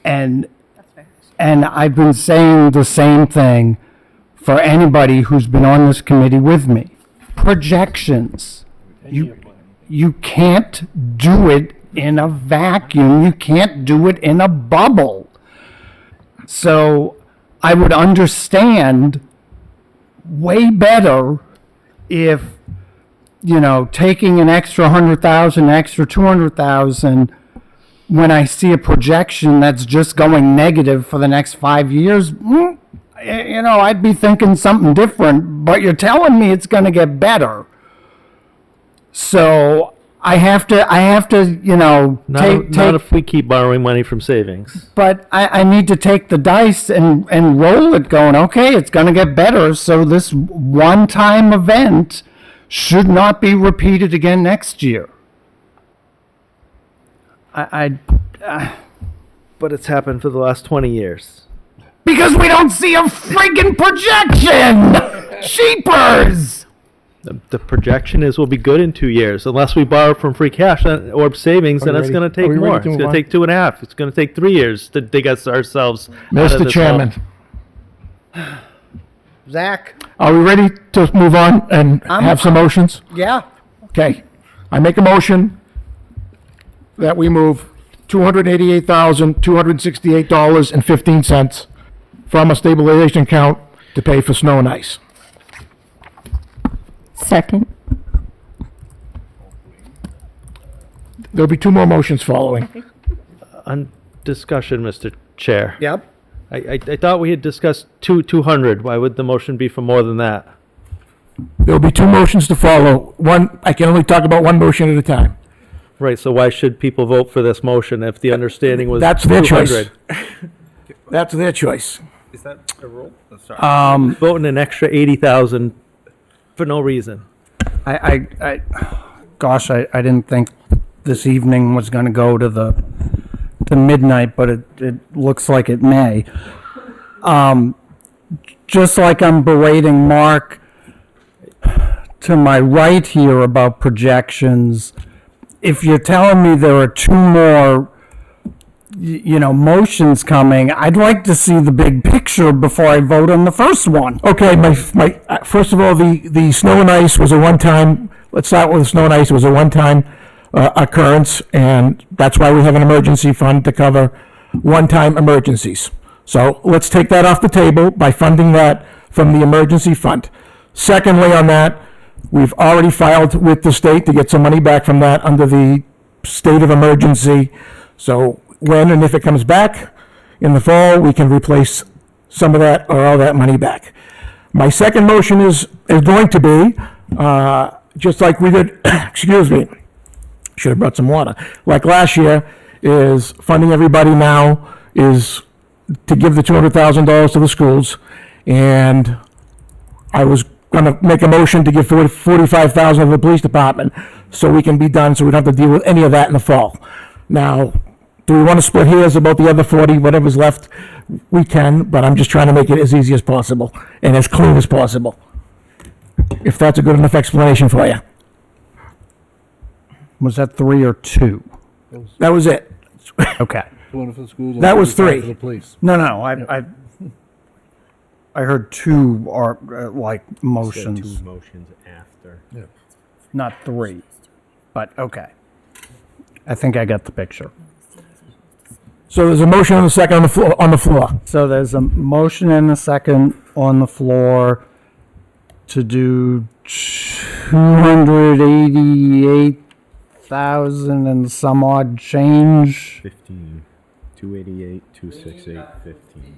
And I've been saying the same thing for anybody who's been on this committee with me. Projections. You can't do it in a vacuum. You can't do it in a bubble. So I would understand way better if, taking an extra 100,000, extra 200,000, when I see a projection that's just going negative for the next 5 years, I'd be thinking something different, but you're telling me it's gonna get better. So I have to, Not if we keep borrowing money from savings. but I need to take the dice and roll it going, okay, it's going to get better. So this one-time event should not be repeated again next year. But it's happened for the last 20 years. Because we don't see a friggin' projection! Sheepers! The projection is we'll be good in 2 years unless we borrow from free cash or savings, then it's going to take more. It's going to take 2.5. It's going to take 3 years to dig us ourselves out of Mr. this Chairman, hole. Zach? are we ready to move on and have some motions? Yeah. Okay. I make a motion that we move $288,268.15 from a stabilization account to pay for snow and ice. Second. There'll be two more motions following. On discussion, Mr. Chair. Yep. I thought we had discussed 200. Why would the motion be for more than that? There'll be two motions to follow. One, I can only talk about one motion at a time. Right, so why should people vote for this motion if the understanding was That's their 200? choice. That's their choice. Is that a rule? Oh, sorry. Voting an extra 80,000 for no reason. Gosh, I didn't think this evening was going to go to midnight, but it looks like it may. Just like I'm berating Mark to my right here about projections, if you're telling me there are two more, motions coming, I'd like to see the big picture before I vote on the first one. Okay, first of all, the snow and ice was a one-time, let's start with the snow and ice, it was a one-time occurrence, and that's why we have an emergency fund to cover one-time emergencies. So let's take that off the table by funding that from the emergency fund. Secondly, on that, we've already filed with the state to get some money back from that under the state of emergency. So when and if it comes back in the fall, we can replace some of that or all that money back. My second motion is going to be, just like we did, excuse me, should have brought some water, like last year, is funding everybody now is to give the $200,000 to the schools. And I was gonna make a motion to give $45,000 to the police department so we can be done, so we don't have to deal with any of that in the fall. Now, do we want to split hairs about the other 40, whatever's left? We can, but I'm just trying to make it as easy as possible and as clean as possible. If that's a good enough explanation for you. Was that 3 or 2? That was it. Okay. That was 3. For the police. No, I heard 2 are motions, motions after. not 3. But okay. I think I got the picture. So there's a motion and a second on the floor. So there's a motion and a second on the floor to do 288,000 and some odd change 15. 288, 268, 15.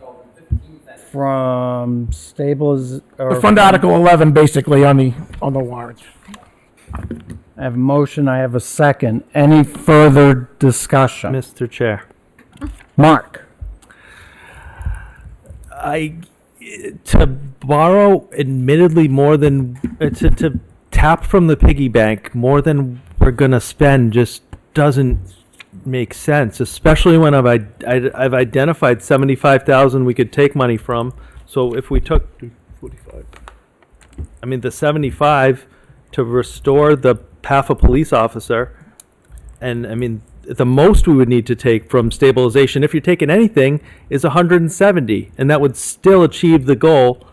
from stables or The fund Article 11, basically, on the warrant. I have a motion, I have a second. Any further discussion? Mr. Chair. Mark? To borrow admittedly more than, to tap from the piggy bank more than we're gonna spend just doesn't make sense, especially when I've identified 75,000 we could take money from. So if we took 45, the 75 to restore the half a police officer, and the most we would need to take from stabilization, if you're taking anything, is 170, and that would still achieve the goal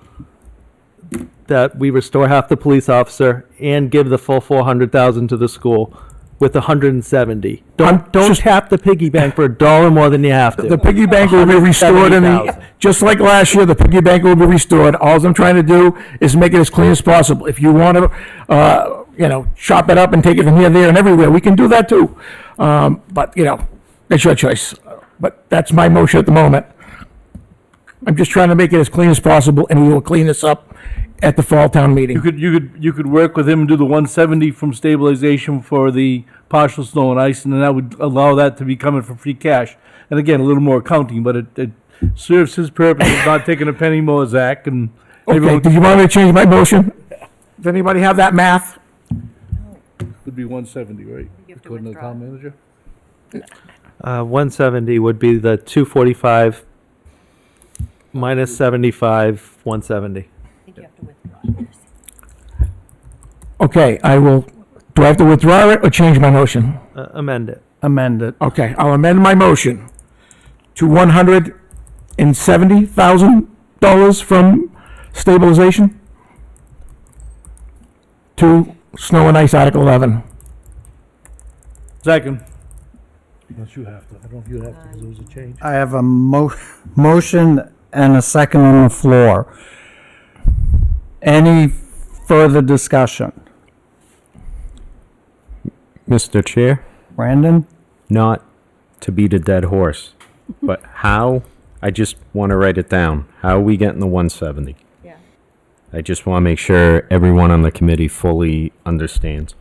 that we restore half the police officer and give the full 400,000 to the school with 170. I'm Don't just- tap the piggy bank for $1 more than you have to. The piggy bank will be restored in the, 170,000. just like last year, the piggy bank will be restored. All I'm trying to do is make it as clean as possible. If you want to, chop it up and take it from here, there, and everywhere, we can do that too. But, that's your choice. But that's my motion at the moment. I'm just trying to make it as clean as possible, and we will clean this up at the fall town meeting. You could work with him and do the 170 from stabilization for the partial snow and ice, and then that would allow that to be coming from free cash. And again, a little more accounting, but it serves his purpose of not taking a penny more, Zach, and Okay, everyone do you want me to change my motion? Does anybody have that math? would be 170, right? According to the town manager? 170 would be the 245 minus 75, 170. I think you have to withdraw yours. Okay, do I have to withdraw it or change my motion? Amend it. Amend it. Okay, I'll amend my motion to $170,000 from stabilization to snow and ice Article 11. Second. Unless you have to. I don't know if you have to, because it was a change. I have a motion and a second on the floor. Any further discussion? Mr. Chair, Brandon? not to beat a dead horse, but how, I just want to write it down. How are we getting the 170? Yeah. I just want to make sure everyone on the committee fully understands.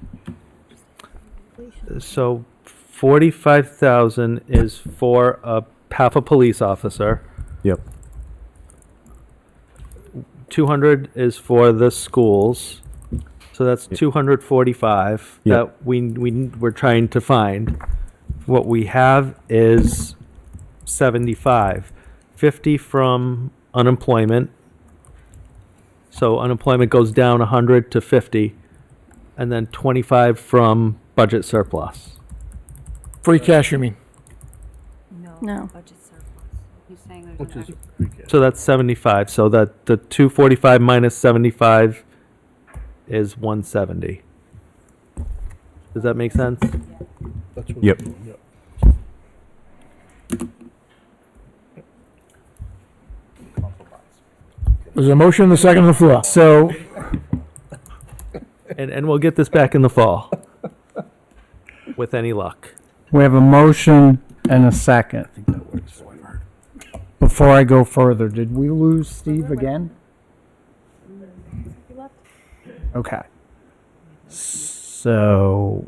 So 45,000 is for half a police officer. Yep. 200 is for the schools. So that's 245 Yep. that we're trying to find. What we have is 75. 50 from unemployment. So unemployment goes down 100 to 50. And then 25 from budget surplus. Free cash, you mean? No. Budget surplus. He's saying there's Which an is extra. free cash. So that's 75. So that the 245 minus 75 is 170. Does that make sense? That's what Yep. we're doing, yep. There's a motion and a second on the floor. So, And we'll get this back in the fall. With any luck. we have a motion and a second. Before I go further, did we lose Steve again? Okay. So,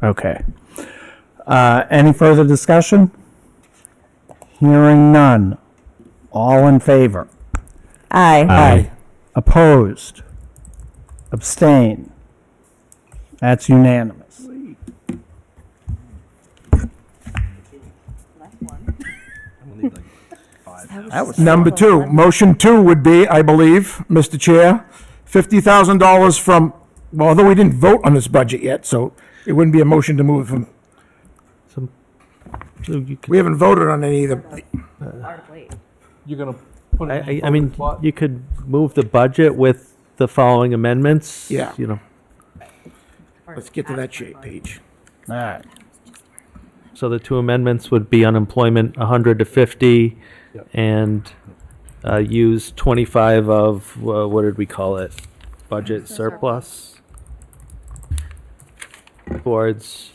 okay. Any further discussion? Hearing none. All in favor? Aye. Aye. Opposed? Abstain? That's unanimous. That was Number two, motion two would be, I believe, Mr. Chair, $50,000 from, well, although we didn't vote on this budget yet, so it wouldn't be a motion to move it from, So you could, we haven't voted on any of the, Article 8. You're gonna put it in I mean, you could move the budget with the following amendments. Yeah. You know, let's get to that shape page. All right. so the two amendments would be unemployment 100 to 50 Yep. and use 25 of, what did we call it? Budget surplus towards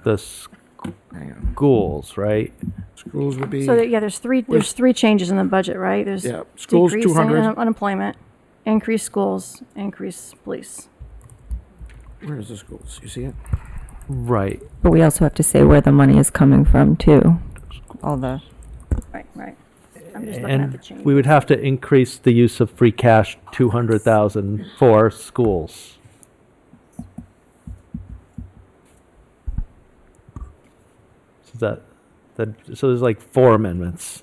the schools, right? Schools would be, So, yeah, there's three changes in the budget, right? There's Yeah, schools, decrease in 200. unemployment, increase schools, increase police. where is the schools? You see it? Right. But we also have to say where the money is coming from too. All the, Right, right. I'm just looking at the And change. we would have to increase the use of free cash 200,000 for schools. So so there's like 4 amendments.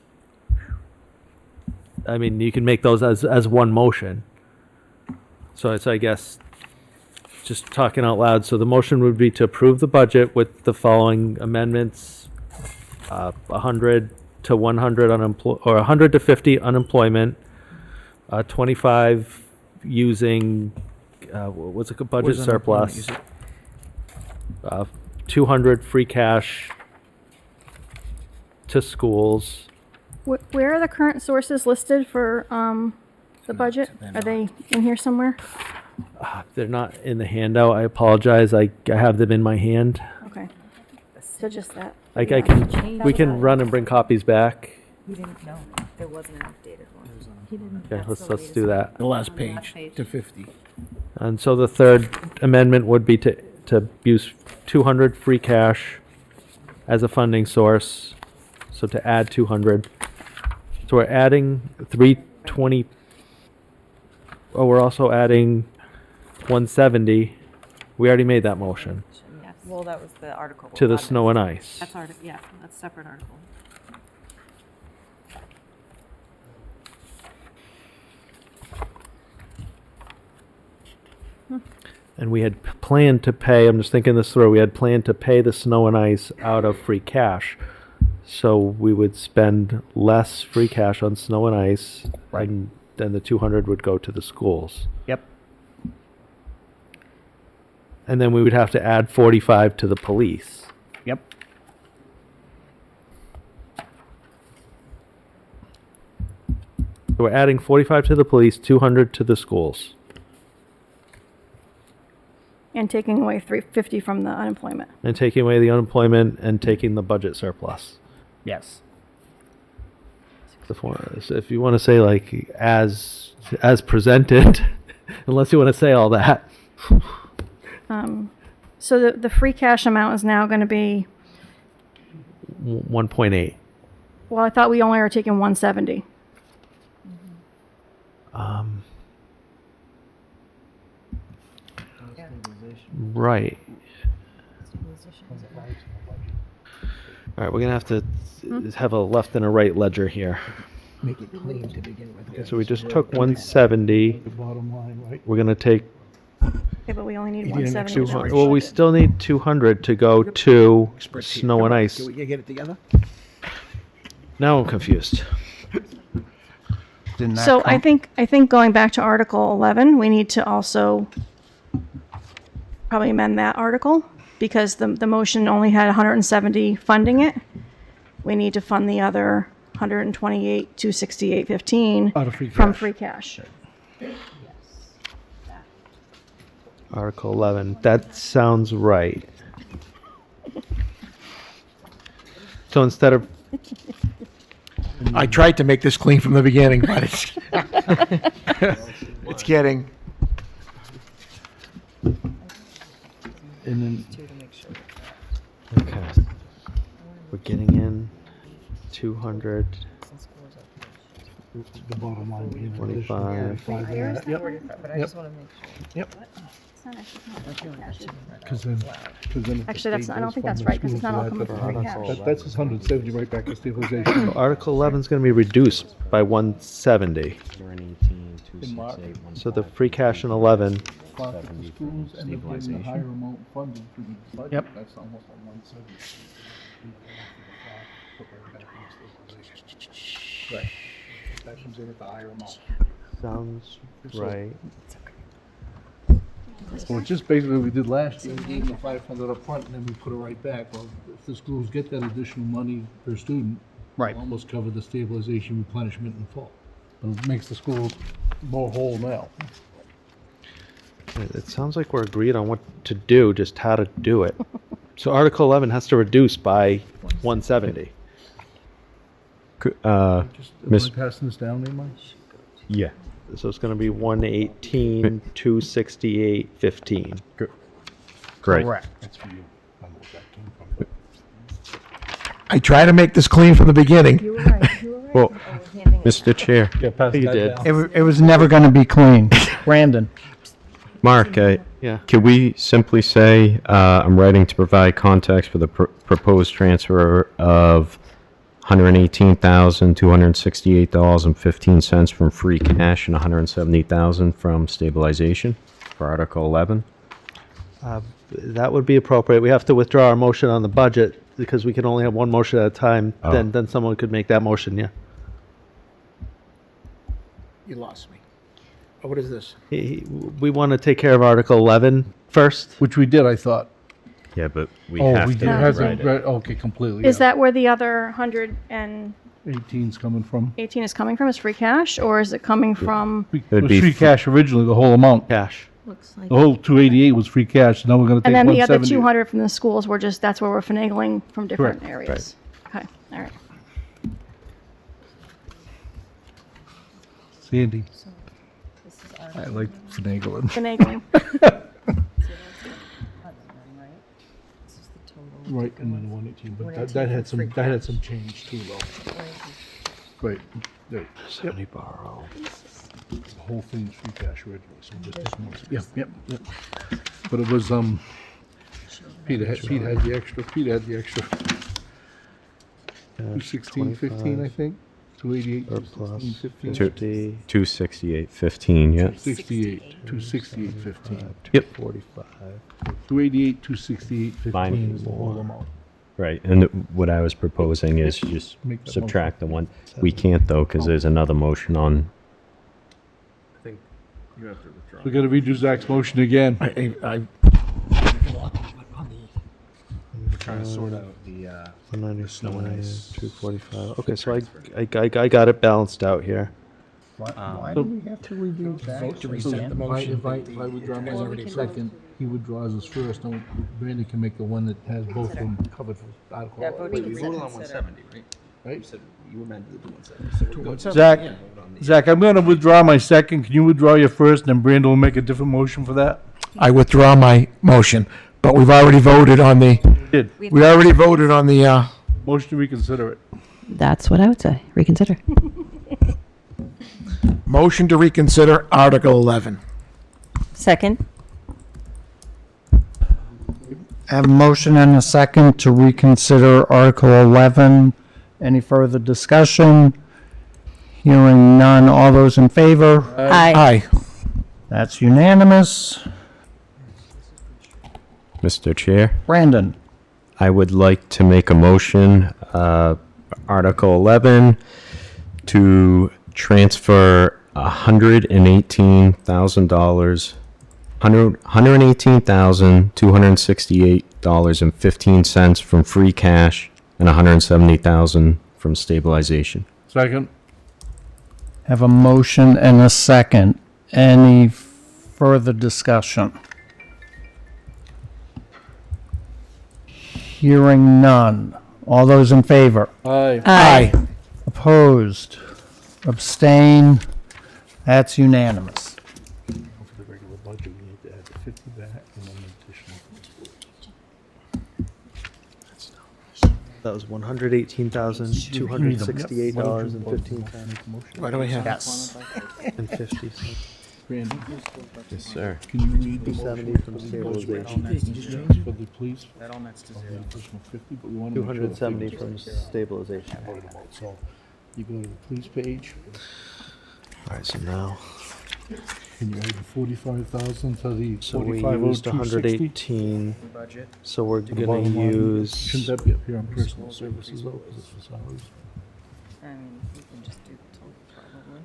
I mean, you can make those as one motion. So it's, I guess, just talking out loud. So the motion would be to approve the budget with the following amendments: 100 to 100 or 100 to 50 unemployment, 25 using what's it called, budget Where's unemployment? surplus, You see- 200 free cash to schools. Where are the current sources listed for, the budget? Are they in here somewhere? They're not in the handout. I apologize. I have them in my hand. Okay. So just that. I can, we can run and bring copies back. He didn't know. There wasn't an updated one. He didn't. Okay, that's the let's latest do one. that. The last Last page page. to 50. And so the third amendment would be to use 200 free cash as a funding source. So to add 200. So we're adding 320. Oh, we're also adding 170. We already made that motion Yes. Well, that was the article. to the 11. snow and ice. That's yeah, that's a separate article. And we had planned to pay, I'm just thinking this through, we had planned to pay the snow and ice out of free cash. So we would spend less free cash on snow and ice. And then the 200 would go to the schools. Yep. And then we would have to add 45 to the police. Yep. So we're adding 45 to the police, 200 to the schools. And taking away 350 from the unemployment. And taking away the unemployment and taking the budget surplus. Yes. If you want to say like as presented, unless you want to say all that. So the free cash amount is now going to be, 1.8. well, I thought we only were taking 170. Right. All right, we're gonna have to have a left and a right ledger here. Make it clean to begin with. So we just took 170. The bottom line, right? We're gonna take Okay, but we only need You need an 170. extra to one. reach well, we budget. still need 200 to go to snow and ice. Can we get it together? Now I'm confused. Didn't that So come- I think going back to Article 11, we need to also probably amend that article because the motion only had 170 funding it. We need to fund the other 128, 268.15 Out of free from cash. free cash. Article 11. That sounds right. So instead of I tried to make this clean from the beginning, but it's it's getting. and then okay, we're getting in 200. The bottom line being 25. But I Yep. just want to make sure. Yep. It's not actually- Because then. Actually, that's, I don't think that's right because it's not all coming from free cash. That's his 170 right back to stabilization. Article 11 is going to be reduced by 170. So the free cash in 11. Schools end up getting a higher amount funded for the budget. Yep. That's almost like 170. Right. That comes in at the higher amount. Sounds right. Well, it's just basically what we did last year. We gave them the 500 up front and then we put it right back. Well, if the schools get that additional money per student, Right. it'll almost cover the stabilization replenishment in full. But it makes the schools more whole now. It sounds like we're agreed on what to do, just how to do it. So Article 11 has to reduce by 170. Just, Miss- am I passing this down, am I? Yeah. So it's going to be 118, 268, 15. Great. Correct. That's for you. I know what that came from. I try to make this clean from the beginning. You were right. You were right. Well, Mr. Chair, You did. It was never going to be clean. Brandon. Mark, Yeah. could we simply say, I'm writing to provide context for the proposed transfer of $118,268.15 from free cash and $170,000 from stabilization for Article 11? That would be appropriate. We have to withdraw our motion on the budget because we can only have one motion at a time. Oh. Then someone could make that motion, yeah. You lost me. Oh, what is this? We want to take care of Article 11 first. Which we did, I thought. Yeah, but we Oh, have we to do have to, write it. right, okay, completely. Is yeah. that where the other 118 18's coming from? is coming from, is free cash, or is it coming from? It It'd was be free cash originally, the whole amount. Cash. Looks like. The whole 288 was free cash, now we're gonna take And then the other 170. 200 from the schools, we're just, that's where we're finagling from different Correct, areas. Okay, all right. Sandy. I like finagling. Finagling. Right, and then 118, but that had some change too, though. Right, right. 70 borrow. The whole thing's free cash originally, so this one's, yep. But it was, Peter had the extra. 216, 15, I think. 288, Surplus. 216, 15. 50. 268.15, yeah. 268, 15. Yep. 45. 288, 268, 15 Fine. is the whole amount. Right, and what I was proposing is just Make that subtract the one. We can't though, because there's another motion on. We gotta redo Zach's motion again. Trying to sort out the, 195, 245. Okay, so I got it balanced out here. why do we have to redo that? Vote to rescind the motion. If I withdraw my second, he withdraws his first, and Brandon can make the one that has both of them covered for Article. Yeah, vote to We voted on consider. 170, right? Right? You said you amended it to 170. So Zach, Zach, I'm gonna withdraw my second. Can you withdraw your first, and then Brandon will make a different motion for that? I withdraw my motion, but we've already voted on the, Did. we already voted on the, Motion to reconsider it. That's what I would say. Reconsider. motion to reconsider Article 11. Second? I have a motion and a second to reconsider Article 11. Any further discussion? Hearing none. All those in favor? Aye. Aye. That's unanimous. Mr. Chair, Brandon, I would like to make a motion, Article 11, to transfer $118,000, $118,268.15 from free cash and $170,000 from stabilization. Second. have a motion and a second. Any further discussion? Hearing none. All those in favor? Aye. Aye. Opposed? Abstain? That's unanimous. For the regular budget, we need to add the 50 back and then additional. That was $118,268.15. What do we have? Yes. and 50 cents. Brandon, Yes, sir. can you read the 270 motion? from stabilization. For the police? That all nets to The zero. additional 50, but we want to make sure the 270 figures from are stabilization. voted about. So you go to the police page, All right, so now, and you add the 45,000 to the so we 45,260. used 118, Budget. so we're To the gonna bottom line. use, Shouldn't that be up here on personal services though, because it's for salaries? I mean, we can just do the total probably.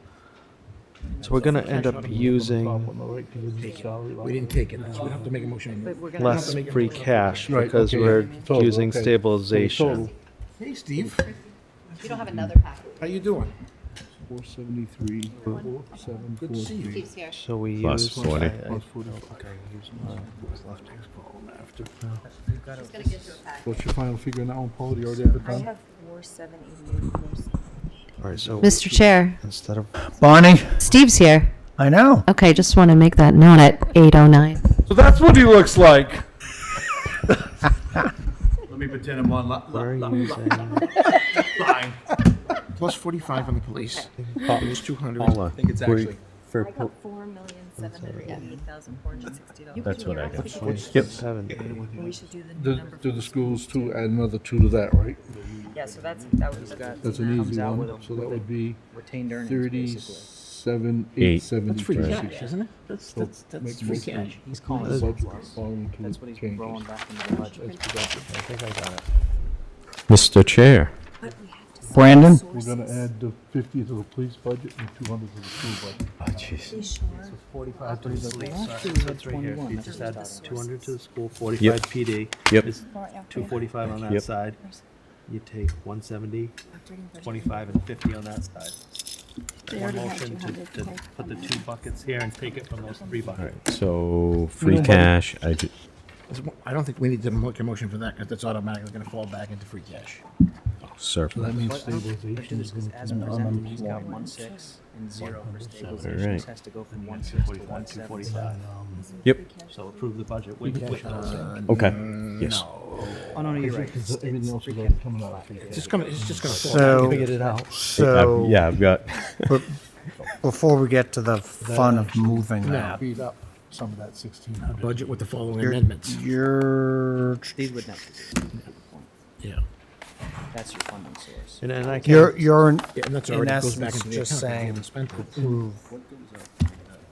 so we're gonna end up using We didn't take it, so we have to make a motion. But we're gonna. less free cash Right, because okay. we're Total, using okay. stabilization. Total, Hey, Steve, You don't have another packet. how you doing? 473, 4743. Steve's here. So we Plus use. 40. Plus 45. He's gonna get you a packet. What's your final figure now, Paul? Do you already have it I done? have 4788. All right, so Mr. Chair, instead of Bonnie? Steve's here. I know. Okay, just want to make that known at 8:09. So that's what he looks like. Let me pretend I'm on we're using. Plus 45 on the police. It was 200. Paula, I think it's actually. for, I got $4,788,460. That's what I got. Yep. 70. We should do the number. Do the schools too, add another 2 to that, right? Yeah, so that was. That's an easy one, so that would be Retained earnings, basically. 37,873. isn't it? That's free cash. He's calling The it. budget following two That's what he's changes. rolling back into the budget. Mr. Chair, Brandon? We're gonna add the 50 to the police budget and 200 to the school budget. Oh, jeez. 45 to the police. That's right here. If you just add 200 to the school, 45 Yep. PD. Yep. Is 245 on that Yep. side. You take 170, 25 and 50 on that side. They One already have motion 200 to today. put the 2 buckets here and take it from those 3 All buckets. right, so free cash, I don't think we need to make a motion for that, because that's automatically gonna fall back into free cash. So surplus. that means stabilization is gonna As come down. presented, he's got 1.6 and 0 for stabilization. Alright. Has to go from 1.6 to 1.75. Yep, So approve the budget with those. okay, yes. Oh, no, you're right. Because everything else is coming out of free cash. It's just gonna fall. So, Figured it out. so Yeah, I've got, before we get to the fun of moving that, Beat up some of that 1,600. Budget with the following you're, amendments. you're, These would not. Yeah. That's your funding source. And I can. you're in, Yeah, and that's in already goes back essence into the just account. 'cause we saying, haven't spent it. approve.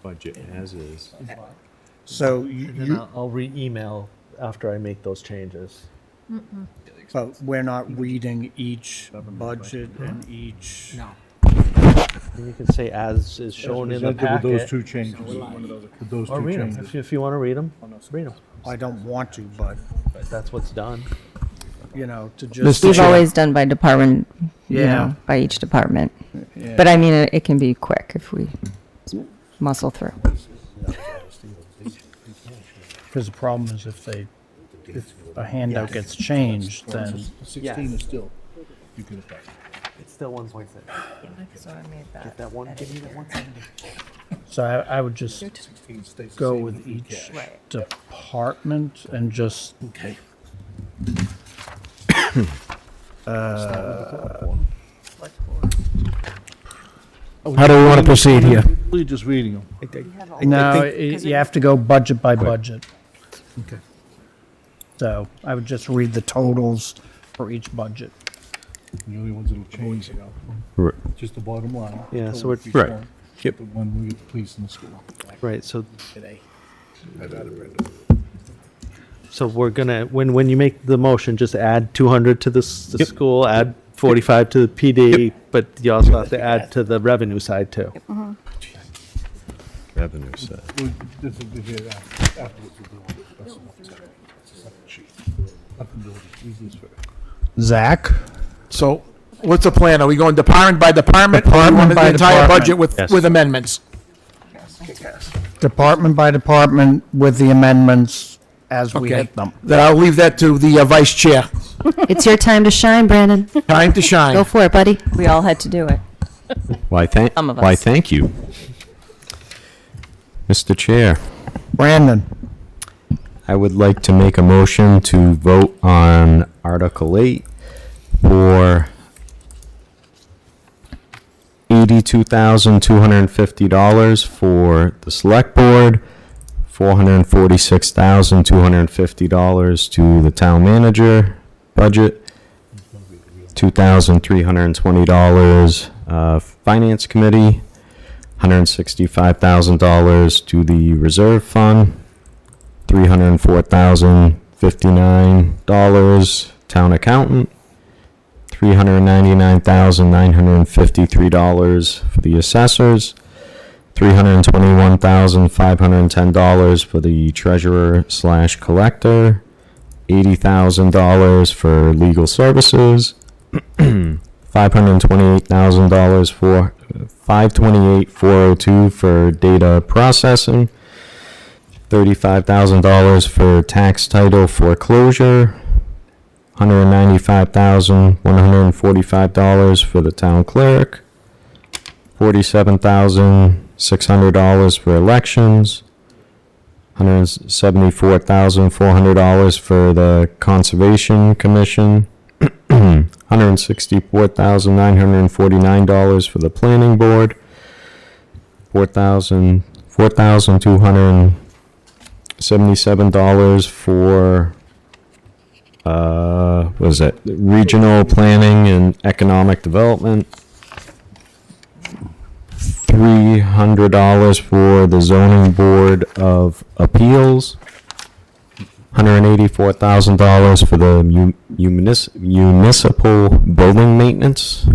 budget as is. So And then you, I'll re-email after I make those changes. but we're not reading each budget and each. No. And you can say as is shown in the Presented with those packet. two changes. With those Or two read them. changes. If you want to read them, read them. I don't want to, but, That's what's done. you know, to just. We've always done by department, you Yeah. know, by each department. Yeah. But I mean, it can be quick if we muscle through. Because the problem is if a handout gets changed, then, 16 is still, you can affect. It's still 1.6. So I made that. Get that one, give me that 170. so I would just 16 stays the go same with free each cash. department and just, Okay. How do we wanna proceed here? We're just reading them. no, you have to go budget by budget. Okay. So I would just read the totals for each budget. The only ones that'll change, Right. just the bottom line. Yeah, so Total it's- free Right. cash, Yep. The one we get the police in the school. Right, so, I've added Brenda. so we're gonna, when you make the motion, just add 200 to the school, add 45 to the PD, but you also have to add to the revenue side too. Revenue side. This will be here afterwards. We'll do it. That's a separate sheet. Nothing to do with it. Easiest for you. Zach? So, what's the plan? Are we going department by department? Or we Department want by the entire department. budget with, Yes. with amendments? Department by department with the amendments as we Okay. hit them. Then I'll leave that to the vice chair. It's your time to shine, Brandon. Time to shine. Go for it, buddy. We all had to do it. Why, Some of why, us. thank you. Mr. Chair, Brandon? I would like to make a motion to vote on Article 8 for $82,250 for the select board, $446,250 to the town manager budget, $2,320 finance committee, $165,000 to the reserve fund, $304,059 town accountant, $399,953 for the assessors, $321,510 for the treasurer slash collector, $80,000 for legal services, $528,000 for $528,402 for data processing, $35,000 for tax title foreclosure, $195,145 for the town clerk, $47,600 for elections, $174,400 for the conservation commission, $164,949 for the planning board, $4,277 for what is it? Regional planning and economic development. $300 for the zoning board of appeals. $184,000 for the municipal building maintenance,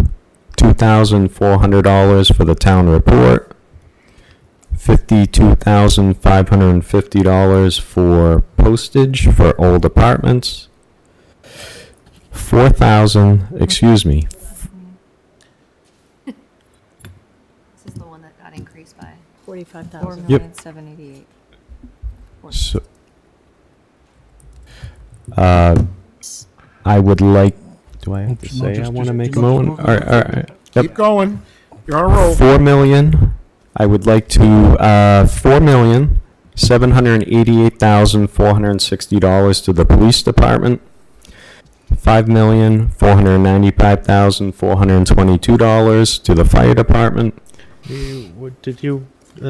$2,400 for the town report, $52,550 for postage for old apartments, excuse me, This is the one that got increased by 45,000. Yep. 4,788. so, I would like, do I have to Oops, no, say I just- want to just- make a just- motion? just- All right, all right. Yep. Keep going. You're on a roll. 4,000,000. I would like to, $4,788,460 to the police department. $5,495,422 to the fire department. Did you,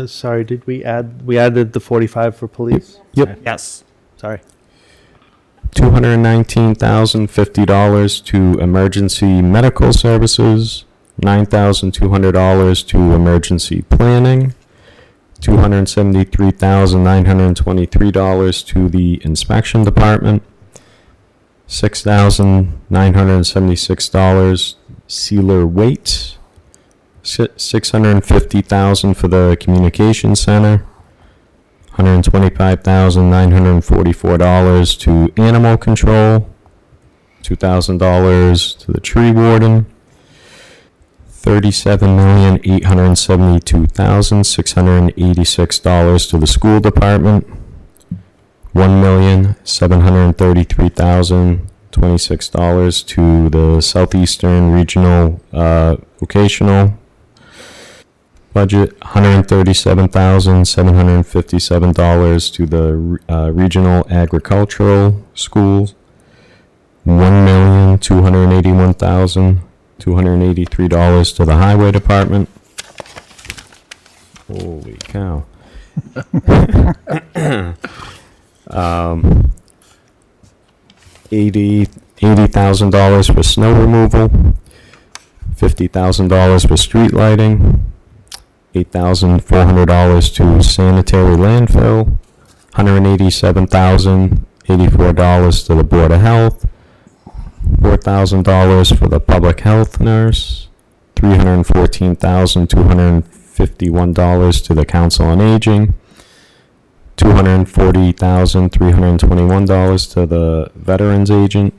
sorry, did we added the 45 for police? Yep. Yes. Sorry. $219,050 to emergency medical services, $9,200 to emergency planning, $273,923 to the inspection department, $6,976 sealer weight, $650,000 for the communication center, $125,944 to animal control, $2,000 to the tree warden, $37,872,686 to the school department, $1,733,026 to the Southeastern Regional Vocational budget, $137,757 to the Regional Agricultural Schools, $1,281,283 to the Highway Department. Holy cow. $80,000 for snow removal, $50,000 for street lighting, $8,400 to sanitary landfill, $187,084 to the Board of Health, $4,000 for the public health nurse, $314,251 to the Council on Aging, $240,321 to the veterans agent,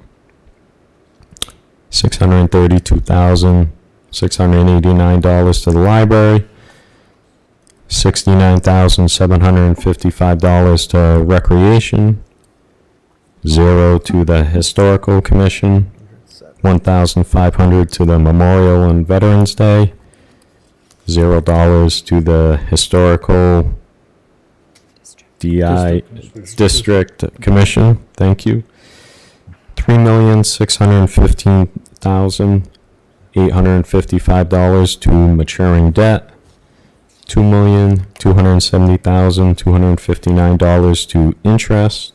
$632,689 to the library, $69,755 to recreation, $0 to the historical commission, $1,500 to the Memorial and Veterans Day, $0 to the historical DI District Commission. Thank you. $3,615,855 to maturing debt. $2,270,259 to interest.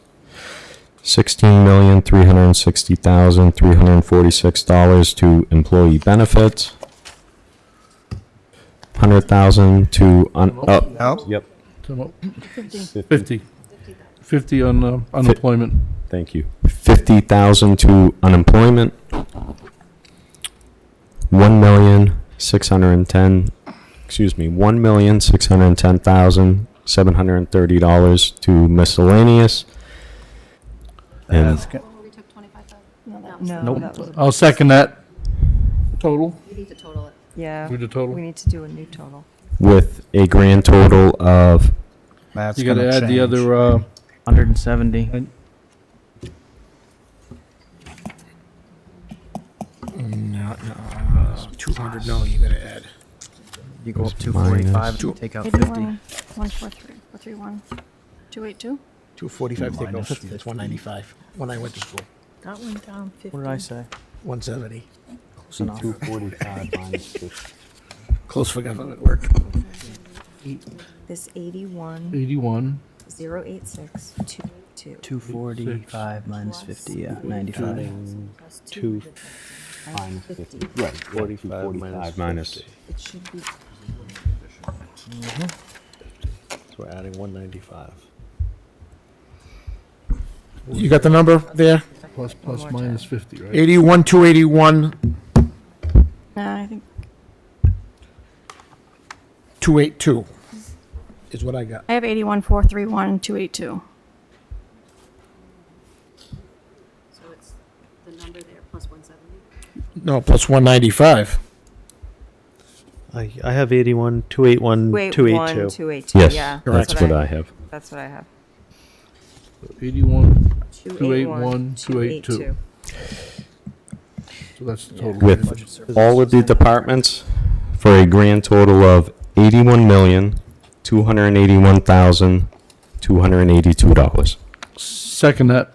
$16,360,346 to employee benefits. $100,000 to yep. 50 on unemployment. Thank you. $50,000 to unemployment. $1,610,730 to miscellaneous. And No, that was. I'll second that. Total? We need to total it. Yeah. Do the total. We need to do a new total. with a grand total of That's You gotta gonna add the change. other, 170. No, 200, no, you gotta add. You go up Plus 245, minus. take out 50. 81, 143, 431, 282? 245, take off Minus 50, that's 195. When I went to school, That went down 50. What did I say? 170. Close enough. 245 minus 50. Close for government work. This 81, 81. 086, 282. 245 minus 50, yeah, 95. Plus Two 250 minus 50. 50. Right, 45 minus. It should be, So we're adding 195. You got the number there? Plus minus 50, right? 81, 281, No, I think 282 is what I got. I have 81,431, 282. So it's the number there plus 170? No, plus 195. I have 81, 281, 282. 282, Yes, yeah. that's what I have. That's what I have. 81, 281, 282. So that's the total. With all of the departments for a grand total of $81,281,282. Second that.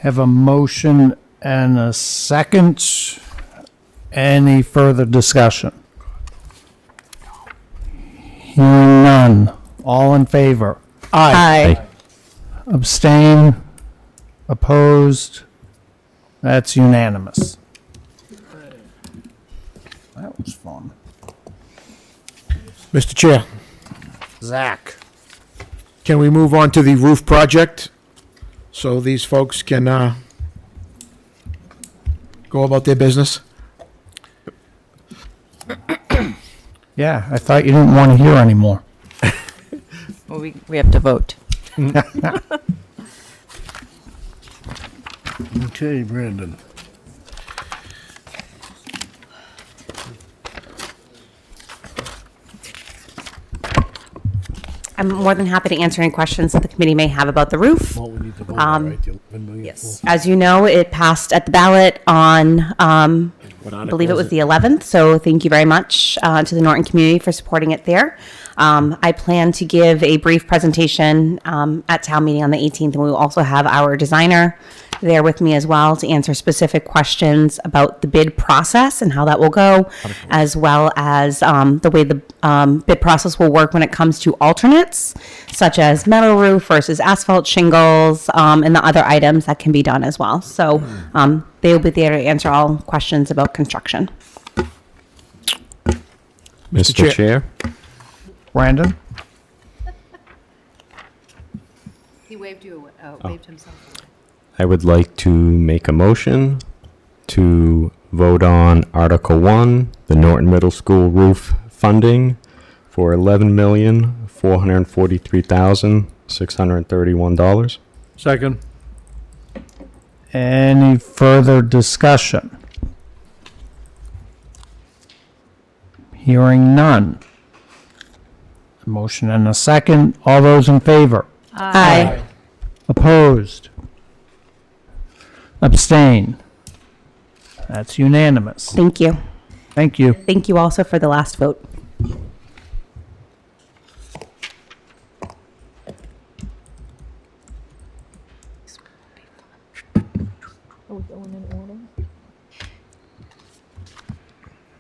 Have a motion and a second. Any further discussion? Hearing none. All in favor? Aye. Abstain? Opposed? That's unanimous. That was fun. Mr. Chair, Zach? can we move on to the roof project so these folks can go about their business? Yeah, I thought you didn't want to hear anymore. Well, we have to vote. Okay, Brandon. I'm more than happy to answer any questions that the committee may have about the roof. Well, we need to vote, all right? The 11 million Yes. full. As you know, it passed at the ballot on, I believe it was the 11th, so thank you very much to the Norton community for supporting it there. I plan to give a brief presentation at town meeting on the 18th, and we will also have our designer there with me as well to answer specific questions about the bid process and how that will go, as well as the way the bid process will work when it comes to alternates, such as metal roof versus asphalt shingles, and the other items that can be done as well. So they will be there to answer all questions about construction. Mr. Chair? Brandon? He waved you, waved himself. I would like to make a motion to vote on Article 1, the Norton Middle School roof funding for $11,443,631. Second. Any further discussion? Hearing none. A motion and a second. All those in favor? Aye. Opposed? Abstain? That's unanimous. Thank you. Thank you. Thank you also for the last vote.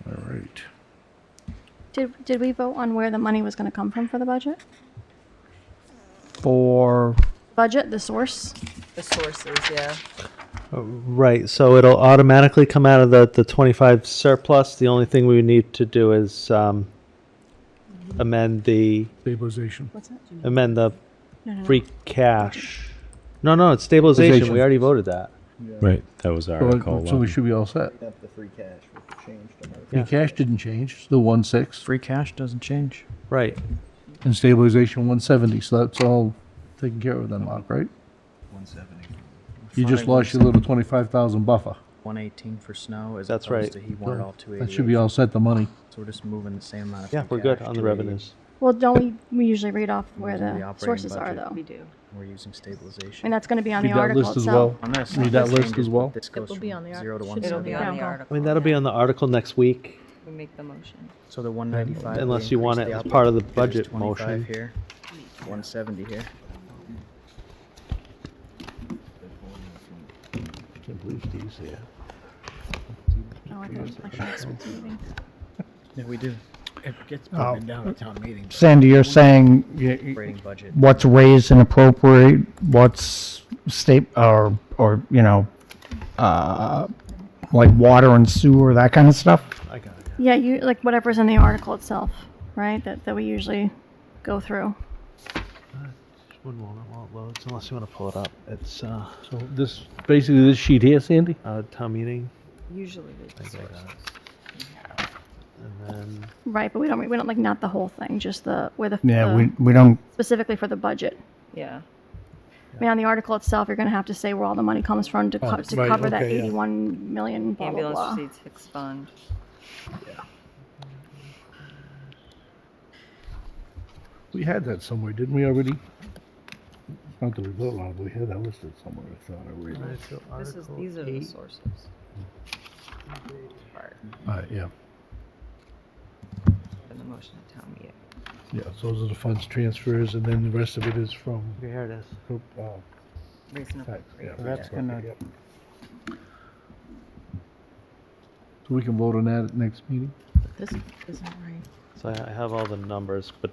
All right. Did we vote on where the money was going to come from for the budget? For, Budget, the source? The sources, yeah. Right, so it'll automatically come out of the 25 surplus. The only thing we would need to do is amend the Stabilization. What's that? amend the No. free cash. No, it's stabilization. Stabilization. We already voted that. Right, that was Article So we 11. should be all set. The free cash changed. Free cash didn't change, still 1.6, Free cash doesn't change. Right. and stabilization 170, so that's all taken care of then, Mark, right? 170. You just lost your little 25,000 buffer. 118 for snow as That's opposed right. to he wanted all 288. That should be all set, the money. So we're just moving the same amount of Yeah, free we're good cash on the to revenues. Well, don't we usually read off where Using the the operating sources are, budget. though? We do. We're using stabilization. I mean, that's going to be on the Read that article list as itself. well. On this, Read that this list changes, as well. This It goes will be from on the 0 to article. 170. It'll be on the Yeah. article. I mean, that'll be on the article next week, We make the motion. So the 195. we unless you want increase it as the part of the there's budget 25 motion. here, 170 here. Can't believe Steve's here. Oh, I thought it was like next week's meeting. Yeah, we do. It gets voted down at town meeting. Sandy, you're saying Operating budget. what's raised and appropriate, what's state, or, you know, like water and sewer, that kind of stuff? I got it. Yeah, you, like whatever's in the article itself, right? That we usually go through. one won't load unless you want to pull it up. It's So this, basically this sheet here, Sandy? town meeting. Usually I think I got it. And then Right, but we don't like, not the whole thing, just where the. Yeah, we don't, Specifically for the budget. Yeah. I mean, on the article itself, you're gonna have to say where all the money comes from to right, cover that okay, yeah. 81 million, blah, blah, Ambulance blah. receipts expunged. We had that somewhere, didn't we already? Not that we voted on it, but we had that listed somewhere, I thought I read it. These are the sources. Part Yeah, in the motion at town meeting. yeah, so those are the funds transfers, and then the rest of it is from, okay, here it is. Reasonable. tax, yeah. That's gonna, Yep. So we can vote on that at next meeting? This isn't right. So I have all the numbers, but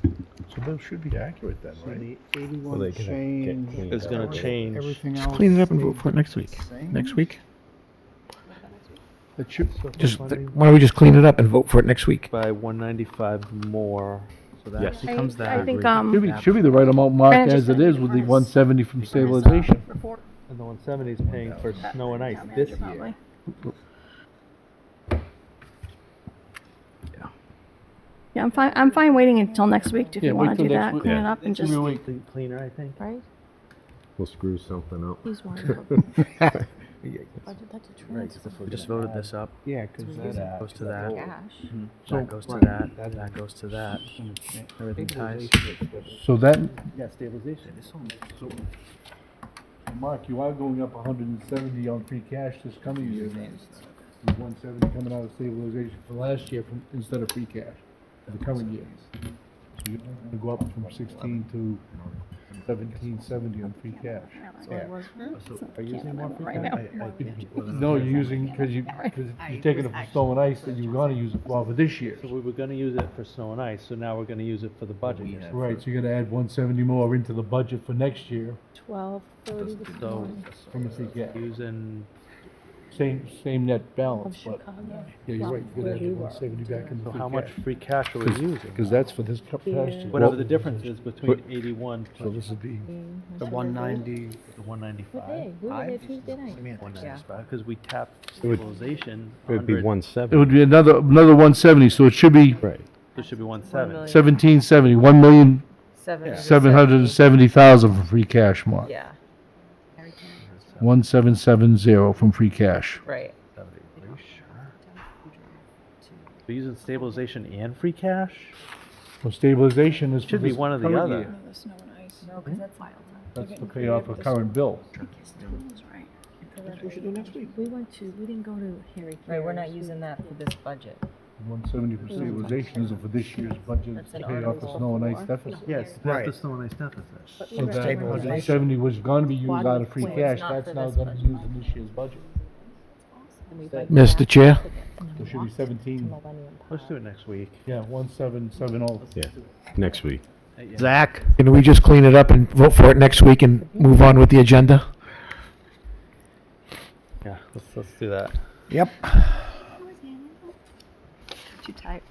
So that should be accurate then, so right? the Well, 81 they can get change. cleaned it's gonna change. Everything else. Clean it up and vote stays for it next week. the same? Next week? That should, Just, why don't we just clean it up and vote for it next week? by 195 more. So that Yes. becomes that. I think, should be the right amount marked Brandon as just it is with the said 170 from stabilization. And the 170 is paying for snow and ice this year. Probably. Yeah, I'm fine waiting until next week if Yeah, you wait wanna till do next that, week. clean it Yeah. up and just. Cleaner, I think. Right? We'll screw something up. He's wonderful. We just voted this up. Yeah, because That goes to that. Cash. That goes to that. That goes to that. Everything ties. So that, Yeah, stabilization. so, Mark, you are going up 170 on free cash this coming year then. There's 170 coming out of stabilization for last year from, instead of free cash, for the current year. So you're gonna go up from 16 to 1770 on free cash. So are you using more free Right cash? now. No, you're using, because you're taking it from snow and ice that you're gonna use it for this year. So we were gonna use it for snow and ice, so now we're gonna use it for the budget. year. Right, so you're gonna add 170 more into the budget for next year 12:30 this So morning. from the free cash. using, Same net balance, but, Chicago. yeah, you're right, you're gonna add the 170 back in the so free how much cash. free cash are we using? Because that's for this past year. Whatever the difference is between But- 81 So this would be, The 190. the 195. We were there Tuesday night. Yeah. 195, because we tapped It would- stabilization. It would be 100, it 170. would be another 170, so it should be Right. So it should be 170. 1770, 1,770,000 from free cash, Mark. Yeah, 1770 from free cash. right. Are you sure? We're using stabilization and free cash? Well, stabilization is for Should be this one or the current other. year. No, because that's wild. That's to pay off a current bill. We should do next week. We didn't go to Harry. Right, we're not using that for this budget. 170 for stabilization isn't for this year's budget, it's to pay off the snow and ice deficit. Yes, that's the snow and ice deficit. So that 170 was gonna be used out of free cash, that's now gonna be used in this year's budget. Mr. Chair? So it should be 17, Let's do it next week. yeah, 1770. Yeah, next week. Zach? Can we just clean it up and vote for it next week and move on with the agenda? Yeah, let's do that. Yep. Too tight.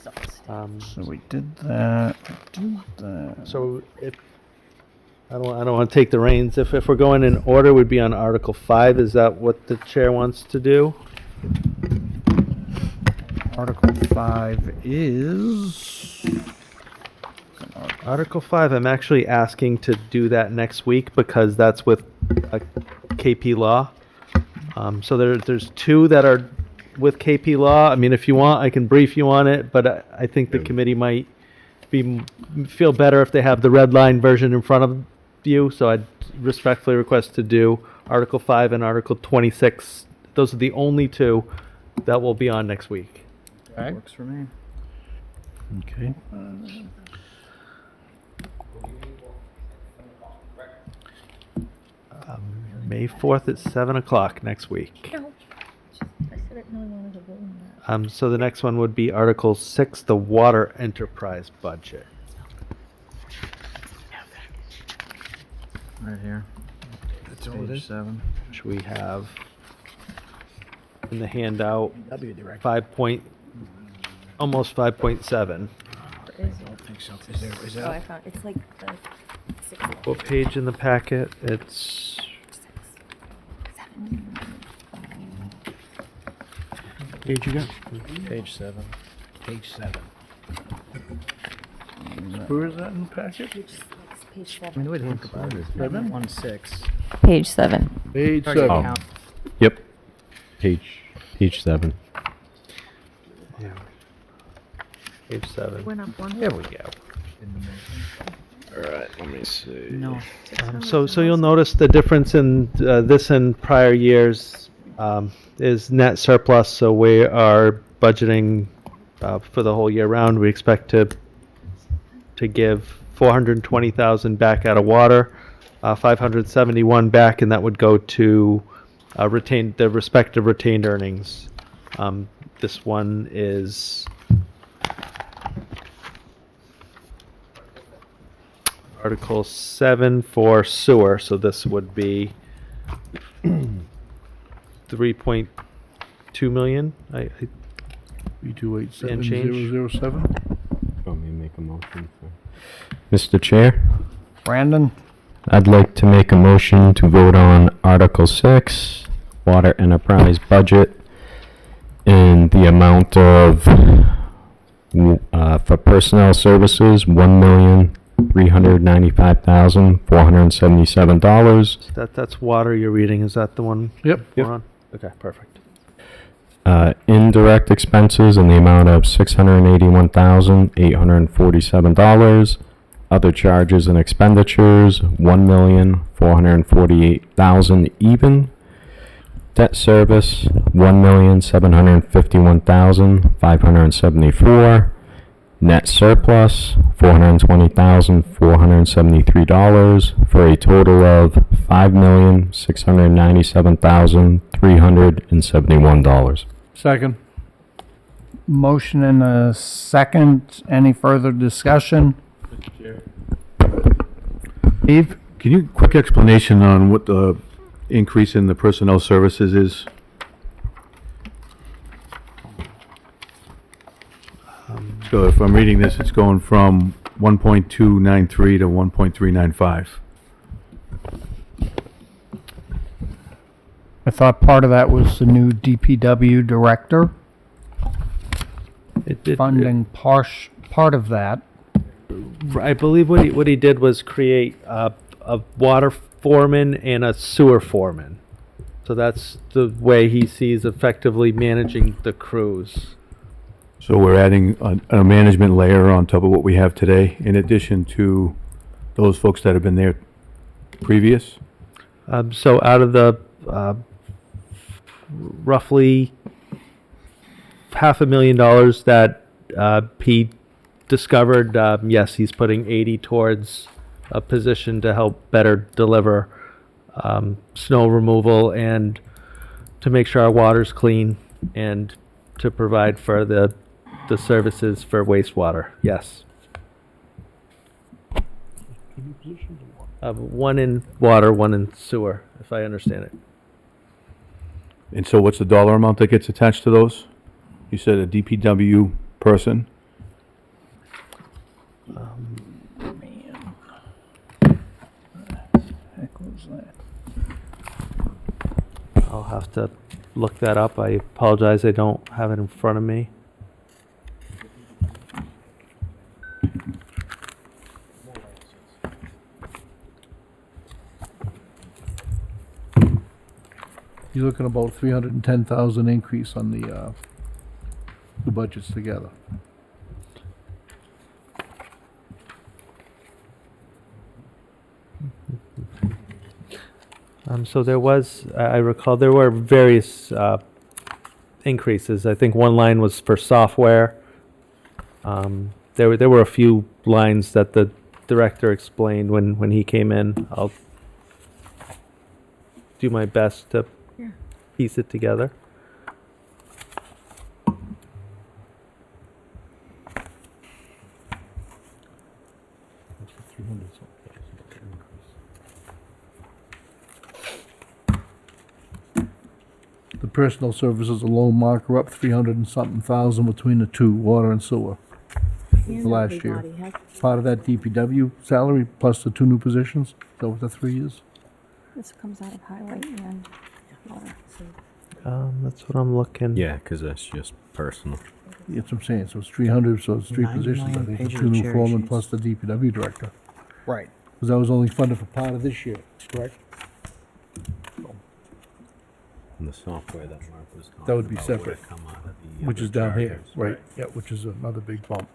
So we did that, So if, I don't want to take the reins. If we're going in order, would be on Article 5. Is that what the chair wants to do? Article 5 is, Article 5, I'm actually asking to do that next week because that's with KP Law. So there's two that are with KP Law. I mean, if you want, I can brief you on it, but I think the committee might feel better if they have the red line version in front of you. So I'd respectfully request to do Article 5 and Article 26. Those are the only two that will be on next week. Works for me. Okay. May 4th at 7 o'clock next week. So the next one would be Article 6, the Water Enterprise Budget. Right here. Page 7. Which we have in the handout, That'd be a direct. almost 5.7. think so. Is Oh, that? I found, it's like the sixth. What page in the packet? It's Page you got? Page 7. Page 7. Where is that in the packet? Page I mean, the way to think about it is 1-6. Page 7. Page Already 7. count. Yep. Page 7. page 7. Went up one. There we go. All right, let me see. No. So you'll notice the difference in this and prior years is net surplus. So we are budgeting for the whole year round. We expect to give 420,000 back out of water, 571 back, and that would go to the respective retained earnings. This one is Article 7 for sewer, so this would be 3.2 million. And change. 3287. Want me to make a motion? Mr. Chair, Brandon? I'd like to make a motion to vote on Article 6, Water Enterprise Budget, in the amount of, for personnel services, $1,395,477. That's water you're reading. Is that the one? Yep. We're on? Okay, perfect. Indirect expenses in the amount of $681,847. Other charges and expenditures, $1,448,000 even. Debt service, $1,751,574. Net surplus, $420,473 for a total of $5,697,371. Second. Motion and a second. Any further discussion? Steve? Can you, quick explanation on what the increase in the personnel services is? So if I'm reading this, it's going from 1.293 to 1.395. I thought part of that was the new DPW director, funding part of that. I believe what he did was create a water foreman and a sewer foreman. So that's the way he sees effectively managing the crews. So we're adding a management layer on top of what we have today, in addition to those folks that have been there previous? So out of the roughly $500,000 that he discovered, yes, he's putting 80 towards a position to help better deliver snow removal and to make sure our water's clean and to provide for the services for wastewater. Yes. One in water, one in sewer, if I understand it. And so what's the dollar amount that gets attached to those? You said a DPW person? I'll have to look that up. I apologize, I don't have it in front of me. You're looking about 310,000 increase on the budgets together. So there was, I recall, there were various increases. I think one line was for software. There were a few lines that the director explained when he came in. I'll do my best to piece it together. The personal services alone, Mark, are up 300 and something thousand between the two, water and sewer. for last year. Part of that DPW salary plus the 2 new positions? Is that what the 3 is? This comes out of highway and water. That's what I'm looking. Yeah, because that's just personal. That's what I'm saying, so it's 300, so it's 3 positions, I 99 think, the pages 2 of new cherry foremen sheets. plus the DPW director. Right. Because that was only funded for part of this year, correct? And the software that Mark was talking That would be about separate, come out of the which other is down here, charges, right, yeah, which is another big bump.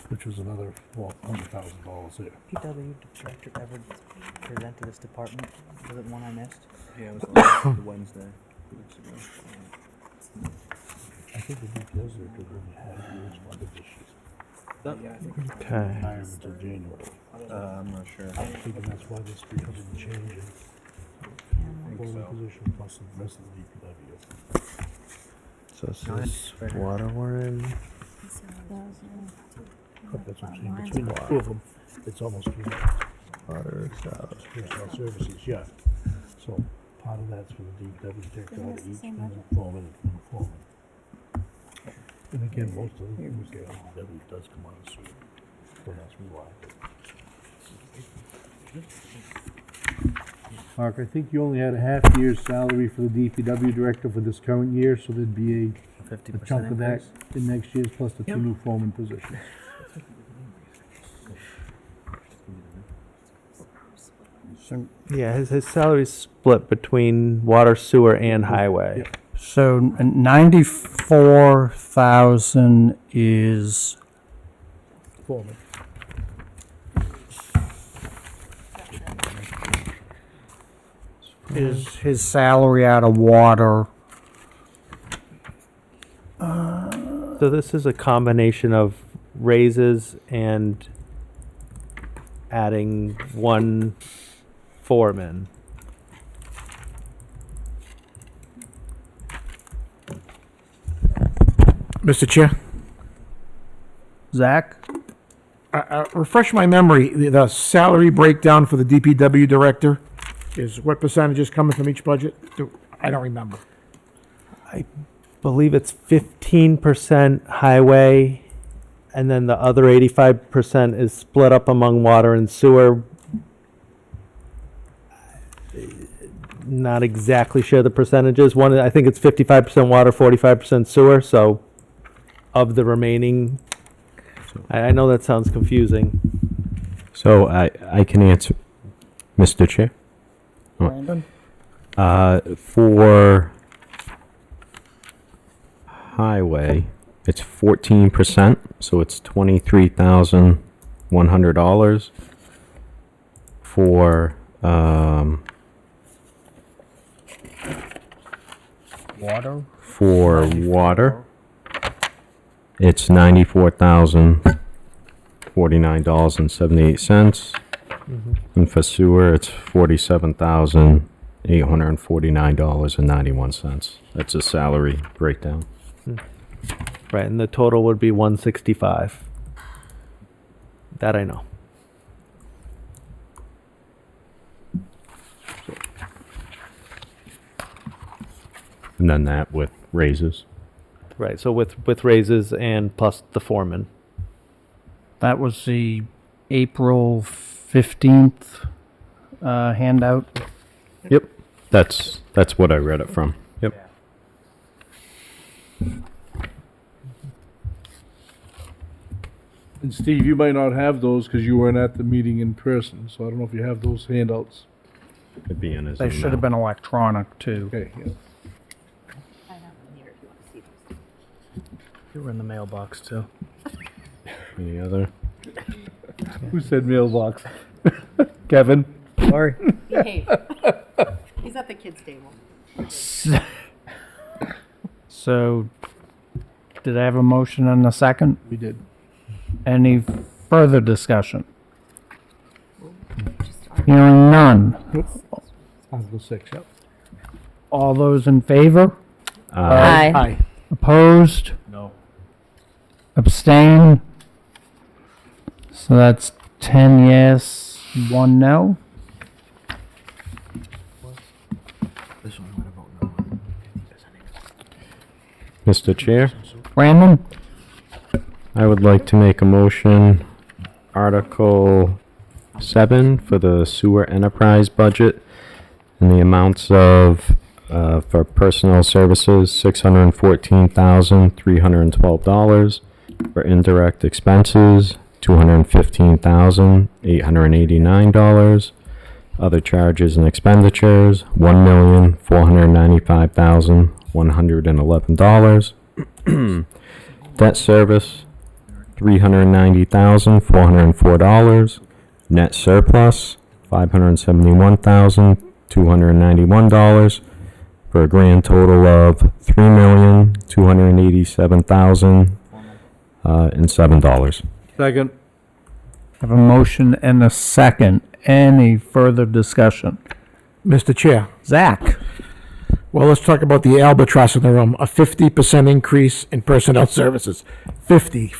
Which was another, well, $100,000 there. PW director ever present to this department? Was it one I missed? Yeah, it was Wednesday. I think the DPW director only had years funded this year. Okay. Hired until January. I'm not sure. I'm thinking that's why this 300 and change in foreman position plus the rest of the DPW. So this is water we're in. That's what I'm saying, between the 2 of them, it's almost 300. Water, Personnel services, yeah. So part of that's for the DPW director out of each, and then foreman and foreman. And again, most of the DPW does come out of sewer, so that's why. Mark, I think you only had a half year's salary for the DPW director for this current year, so there'd be a 50% chunk of that increase? in next year's plus the 2 new foreman positions. Yeah, his salary's split between water, sewer, and highway. So 94,000 is Foreman. his salary out of water. So this is a combination of raises and adding 1 foreman. Mr. Chair, Zach? refresh my memory, the salary breakdown for the DPW director is what percentage is coming from each budget? I don't remember. Believe it's 15% highway, and then the other 85% is split up among water and sewer. Not exactly sure the percentages. One, I think it's 55% water, 45% sewer. So, of the remaining, I know that sounds confusing. So I can answer, Mr. Chair. Brandon? For highway, it's 14%, so it's $23,100. For Water? for water, it's $94,049.78. And for sewer, it's $47,849.91. That's a salary breakdown. Right, and the total would be 165. That I know. And then that with raises. Right, so with raises and plus the foreman. That was the April 15th handout. Yep. That's what I read it from. Yep. And Steve, you might not have those because you weren't at the meeting in person, so I don't know if you have those handouts. Could be in his They should have been electronic too. Okay, yeah. They were in the mailbox too. Any other? Who said mailbox? Kevin? Sorry. Behave. He's at the kids' table. So, did I have a motion and a second? We did. Any further discussion? Hearing none. Article 6, yep. All those in favor? Aye. Aye. Opposed? No. Abstain? So that's 10 yes, 1 no. This one, what about no? Mr. Chair, Brandon? I would like to make a motion, Article 7 for the sewer enterprise budget in the amounts of, for personnel services, $614,312. For indirect expenses, $215,889. Other charges and expenditures, $1,495,111. Debt service, $390,404. Net surplus, $571,291, for a grand total of $3,287,007. Second. Have a motion and a second. Any further discussion? Mr. Chair, Zach? well, let's talk about the albatross in the room, a 50% increase in personnel services. 50.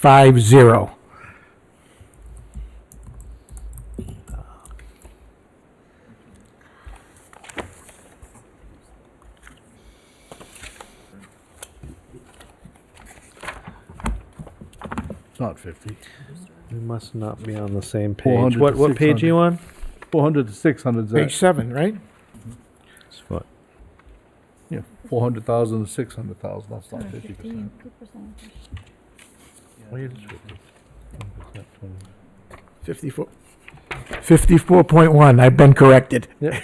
It's not 50. We must not be on the same page. 400 What, to what page are you on? 400 to 600, Page 7, right? It's what? Yeah, 400,000 to 600,000, that's not 50%. Oh, yeah, it's 50. 54. 54.1, I've been corrected. Yeah.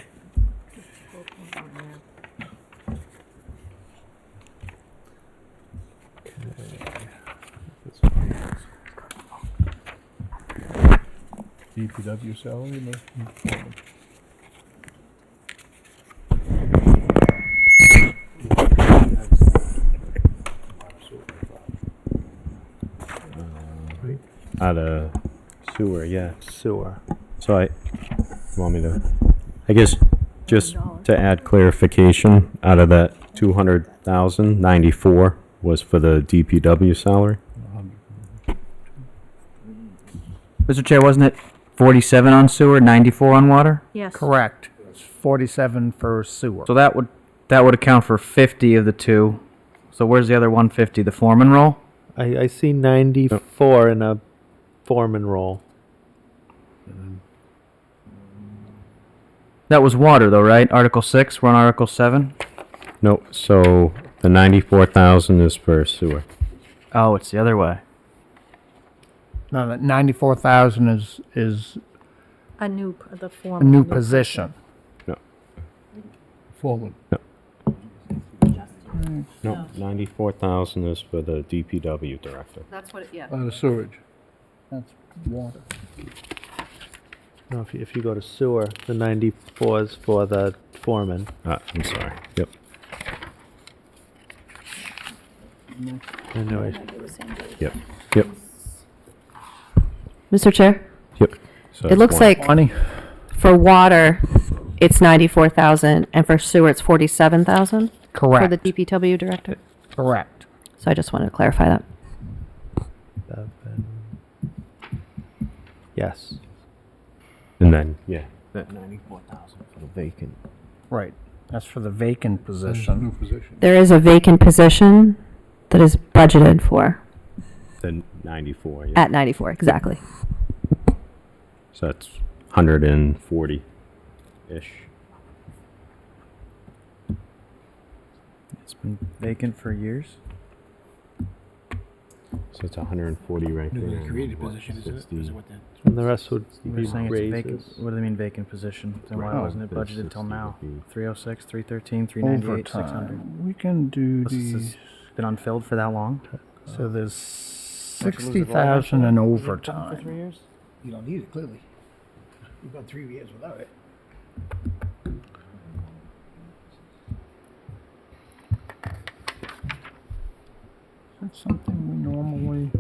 DPW salary, no? Out of sewer, yeah. Sewer. So you want me to, I guess, just to add clarification, out of that 200,000, 94 was for the DPW salary? Mr. Chair, wasn't it 47 on sewer, 94 on water? Yes. Correct. It's 47 for sewer. So that would account for 50 of the two. So where's the other 150? The foreman role? I see 94 in a foreman role. That was water though, right? Article 6, we're on Article 7? No, so the 94,000 is for sewer. Oh, it's the other way. No, that 94,000 is A new, the a form. new position. Foreman. No, 94,000 is for the DPW director. That's what, yeah. On the sewage. That's water. No, if you go to sewer, the 94 is for the foreman. I'm sorry. Yep. Anyway, Yep. Yep. Mr. Chair, Yep. So it that's looks one. like 20. for water, it's 94,000, and for sewer, it's 47,000 for the Correct. DPW director. Correct. So I just wanted to clarify that. 7. Yes. And then, yeah. That 94,000 for the vacant. Right. That's for the vacant New position. position. There is a vacant position that is budgeted for The 94, yeah. at 94, exactly. So that's 140-ish. It's been vacant for years. So it's 140 right there. Newly created What, position, isn't it? 60? Is it what that? And the rest would We're be saying it's a vacant, raises. what do they mean vacant position? Then why Right. wasn't it The budgeted till 60 now? would be- 306, 313, 398, 600. Overtime. We can do This the, has been unfilled for that long? so there's Don't you lose it all 60,000 in eventually? For overtime. 3 years? You don't need it, clearly. You've gone 3 years without it. That's something we normally.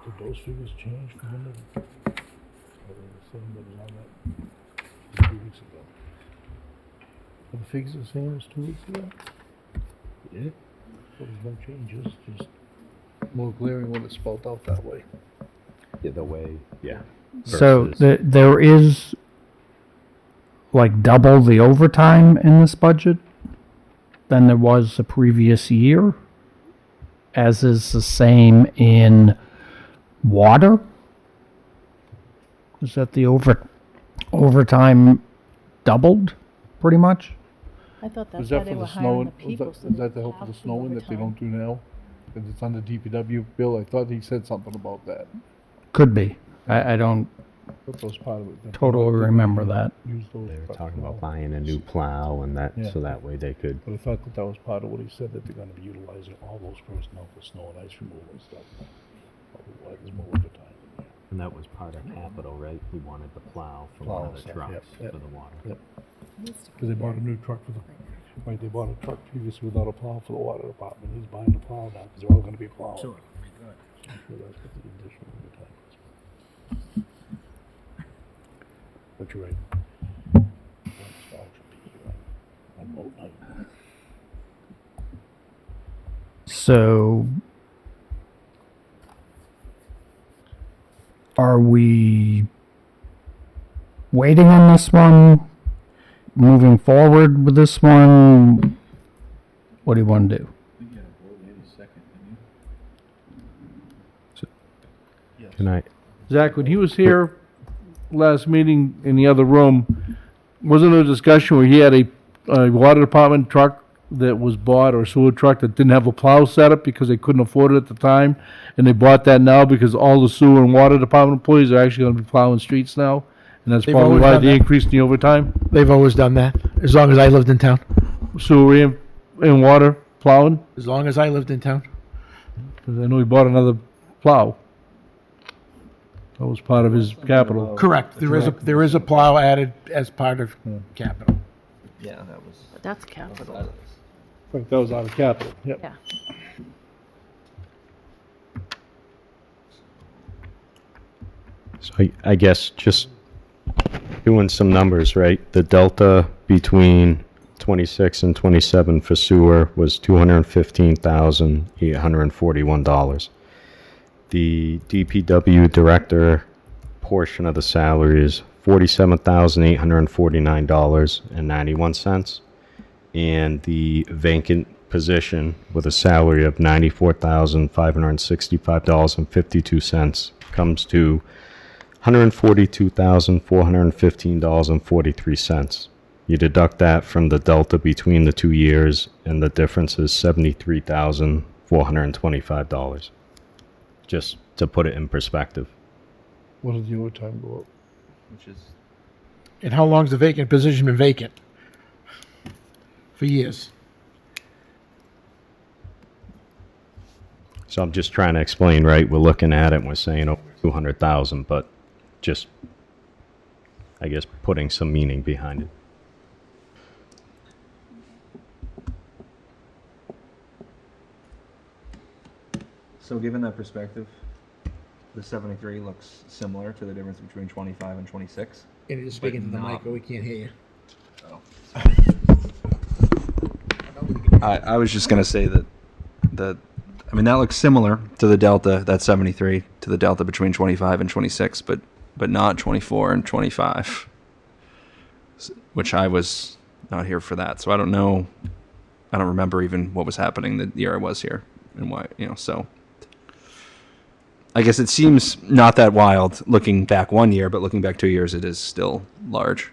Did those figures change from when they? Or they the same that was on that 2 weeks ago? Are the figures the same as 2 weeks ago? Yeah. So there's no changes, just More glaring when it's spelled out that way. Yeah, the way, yeah. So versus- there is like double the overtime in this budget than there was the previous year, as is the same in water. Is that the overtime doubled pretty much? I thought Was that's that why they for were the hiring snow, the people. is that to help with the snowing that they don't do now? Because it's on the DPW bill, I thought he said something about that. Could be. I don't That was part of it. totally remember that. Use those They were trucks talking now. about buying a new plow and that, Yeah. so that way they could, But I thought that was part of what he said, that they're gonna be utilizing all those personnel for snow and ice removal and stuff. Otherwise, there's more overtime in there. and that was part of capital, right? He wanted the plow for Plow one of the stuff, trucks yep, yep. for the water. Yep. Because they bought a new truck for the, right, they bought a truck previously without a plow for the water department. He's buying the plow now, because they're all gonna be plowed. Sure. I'm sure that's what the additional overtime is. But you're right. One stall should be here on boat night. So are we waiting on this one? Moving forward with this one? What do you want to do? Can I, Zach, when he was here last meeting in the other room, wasn't there a discussion where he had a water department truck that was bought, or sewer truck that didn't have a plow setup because they couldn't afford it at the time, and they bought that now because all the sewer and water department employees are actually gonna be plowing streets now? And that's They've probably always why done the that. increase in the overtime? They've always done that, as long as I lived in town. Sewer and water plowing? As long as I lived in town. Because I know he bought another plow. That was part of his capital. Correct. There is a plow added as part of capital. Yeah, that was. That's capital. I think that was out of capital, yep. Yeah. so I guess just doing some numbers, right? The delta between 26 and 27 for sewer was $215,841. The DPW director portion of the salary is $47,849.91. And the vacant position with a salary of $94,565.52 comes to $142,415.43. You deduct that from the delta between the 2 years, and the difference is $73,425. Just to put it in perspective. What did the overtime go up? Which is. And how long's the vacant position been vacant? For years. So I'm just trying to explain, right? We're looking at it and we're saying over 200,000, but just, I guess, putting some meaning behind it. So given that perspective, the 73 looks similar to the difference between 25 and 26. And you're speaking to the mic, or we can't hear you. I was just gonna say that that looks similar to the delta, that 73, to the delta between 25 and 26, but not 24 and 25, which I was not here for that, so I don't know. I don't remember even what was happening the year I was here and why, so. I guess it seems not that wild looking back 1 year, but looking back 2 years, it is still large.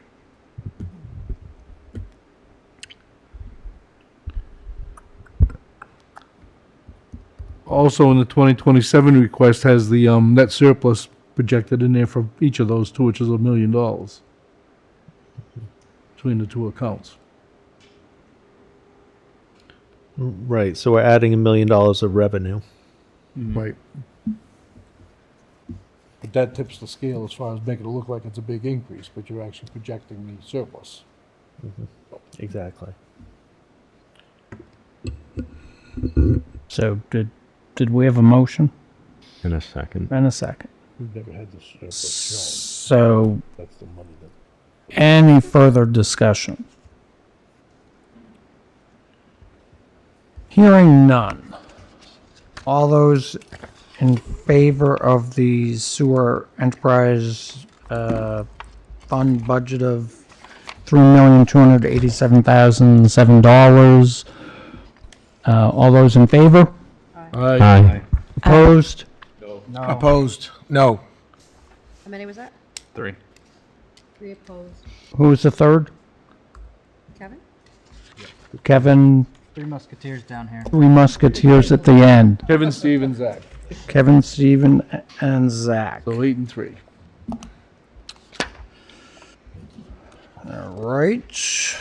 Also, in the 2027 request has the net surplus projected in there for each of those two, which is $1 million between the two accounts. Right, so we're adding $1 million of revenue. Right. But that tips the scale as far as making it look like it's a big increase, but you're actually projecting the surplus. Exactly. So did we have a motion In a second. and a second? We've never had the surplus So shown. That's the money that. any further discussion? Hearing none. All those in favor of the sewer enterprise fund budget of $3,287,007. All those in favor? Aye. Opposed? Opposed? No. How many was that? 3. 3 opposed. Who was the third? Kevin? Kevin, Three Musketeers down here. Three Musketeers at the end. Kevin, Steve, and Zach. Kevin, Steven, and Zach. So 8 and 3. All right.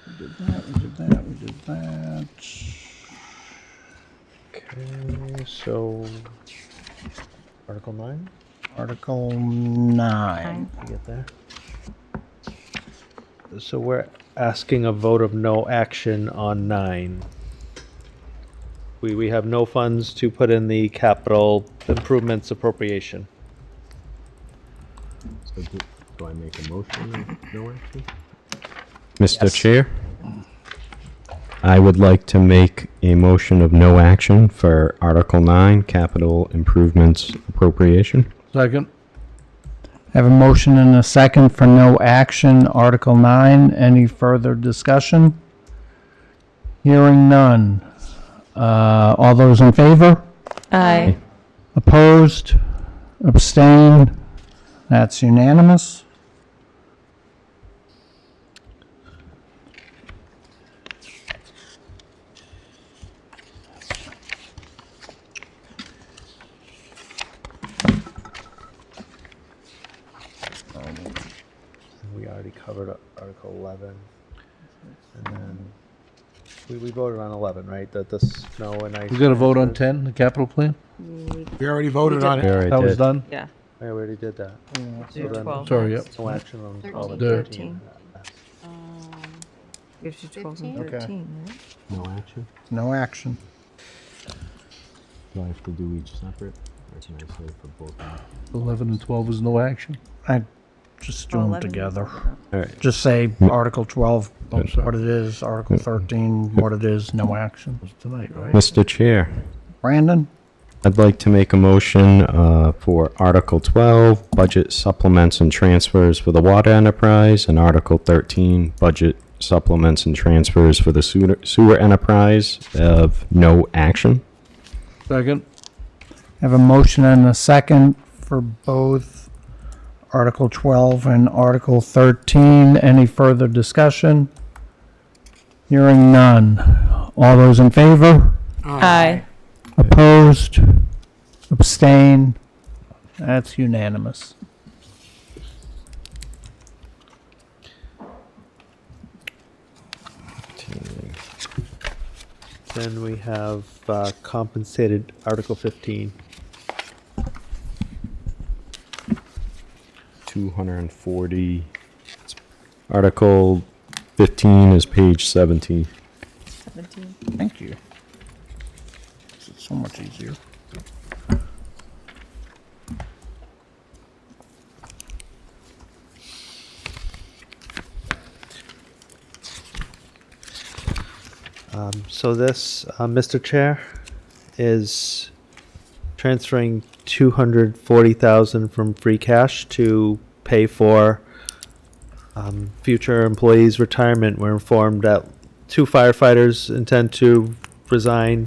We did that. Okay, so Article 9, Article 9. you get there. So we're asking a vote of no action on 9. We have no funds to put in the capital improvements appropriation. So do I make a motion of no action? Mr. Yes. Chair, I would like to make a motion of no action for Article 9, capital improvements appropriation. Second. Have a motion and a second for no action, Article 9. Any further discussion? Hearing none. All those in favor? Aye. Opposed? Abstained? That's unanimous. We already covered Article 11. And then we voted on 11, right? That the snow and ice. We got to vote on 10, the capital plan? We already voted on We it. already That was did. done? Yeah. Yeah, we already did that. So then 12. Sorry, yep. no action on all the 13. 13. 15? Okay. No action? No action. Do I have to do each separate? Or can I say for both? 11 and 12 is no action. I just do them together. All right. Just say Article 12, I'm sorry. what it is, Article 13, what it is, no action. It was tonight, right? Mr. Chair, Brandon? I'd like to make a motion for Article 12, budget supplements and transfers for the water enterprise, and Article 13, budget supplements and transfers for the sewer enterprise of no action. Second. Have a motion and a second for both Article 12 and Article 13. Any further discussion? Hearing none. All those in favor? Aye. Opposed? Abstain? That's unanimous. Then we have compensated Article 15. 240. Article 15 is page 17. Thank you. This is so much easier. So this, Mr. Chair, is transferring $240,000 from free cash to pay for future employees' retirement. We're informed that 2 firefighters intend to resign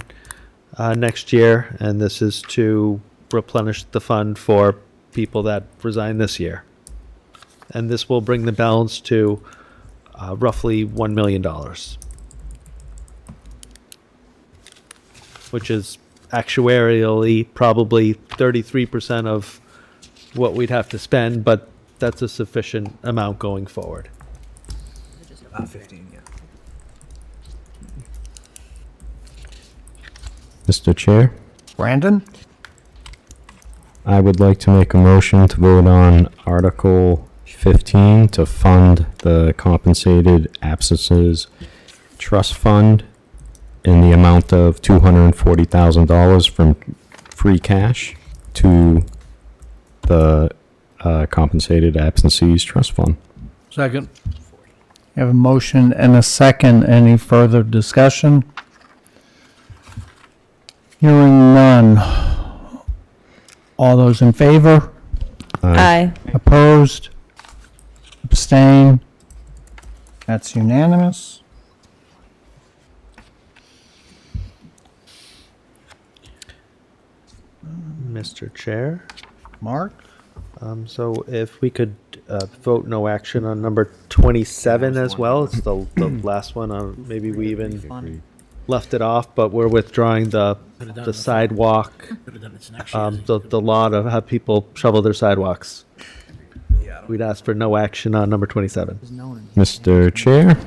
next year, and this is to replenish the fund for people that resign this year. And this will bring the balance to roughly $1 million, which is actuarially probably 33% of what we'd have to spend, but that's a sufficient amount going forward. 15, yeah. Mr. Chair, Brandon? I would like to make a motion to vote on Article 15 to fund the compensated absences trust fund in the amount of $240,000 from free cash to the compensated absences trust fund. Second. Have a motion and a second. Any further discussion? Hearing none. All those in favor? Aye. Opposed? Abstain? That's unanimous. Mr. Chair, Mark? so if we could vote no action on number 27 as well, it's the last one, maybe we even left it off, but we're withdrawing the sidewalk, the law to have people shovel their sidewalks. We'd ask for no action on number 27. Mr. Chair,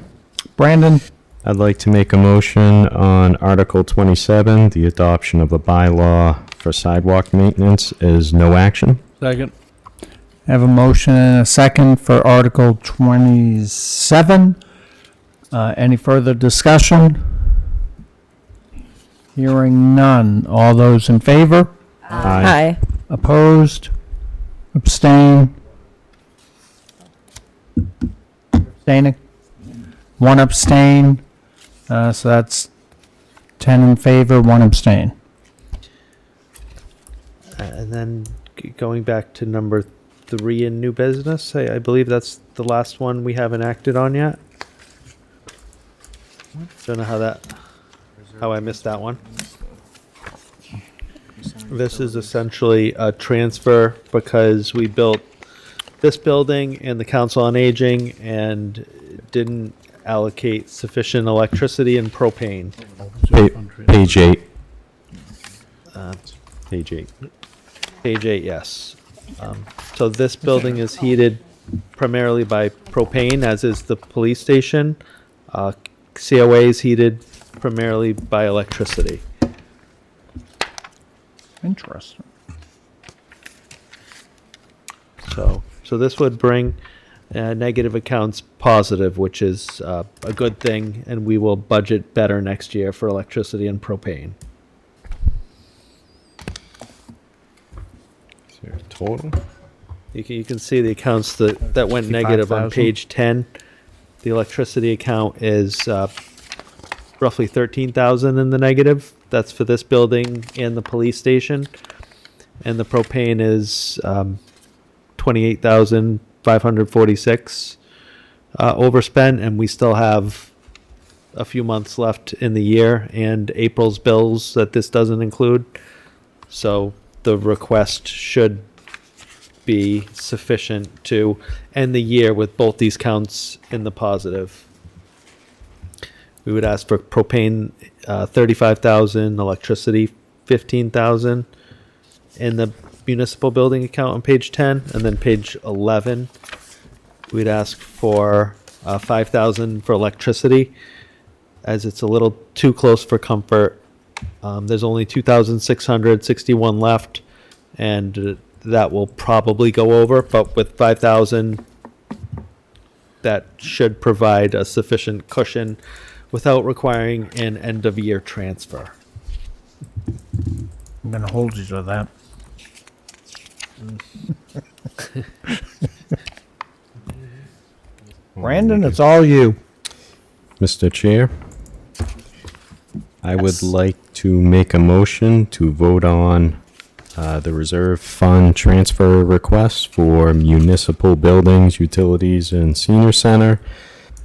Brandon? I'd like to make a motion on Article 27, the adoption of the bylaw for sidewalk maintenance is no action. Second. Have a motion and a second for Article 27. Any further discussion? Hearing none. All those in favor? Aye. Opposed? Abstain? Abstaining? One abstain. So that's 10 in favor, one abstain. And then going back to number 3 in new business, I believe that's the last one we haven't acted on yet. Don't know how I missed that one. This is essentially a transfer because we built this building and the Council on Aging and didn't allocate sufficient electricity and propane. Page 8. Page 8. Page 8, yes. So this building is heated primarily by propane, as is the police station. COA is heated primarily by electricity. Interesting. So this would bring negative accounts positive, which is a good thing, and we will budget better next year for electricity and propane. Is there a total? You can see the accounts that went negative on 55,000. page 10. The electricity account is roughly 13,000 in the negative. That's for this building and the police station. And the propane is 28,546 overspent, and we still have a few months left in the year and April's bills that this doesn't include. So the request should be sufficient to end the year with both these counts in the positive. We would ask for propane 35,000, electricity 15,000 in the municipal building account on page 10, and then page 11 we'd ask for 5,000 for electricity, as it's a little too close for comfort. There's only 2,661 left, and that will probably go over, but with 5,000 that should provide a sufficient cushion without requiring an end of year transfer. I'm going to hold you to that. Brandon, it's all you. Mr. Chair, I would like to make a motion to vote on the reserve fund transfer request for municipal buildings, utilities, and senior center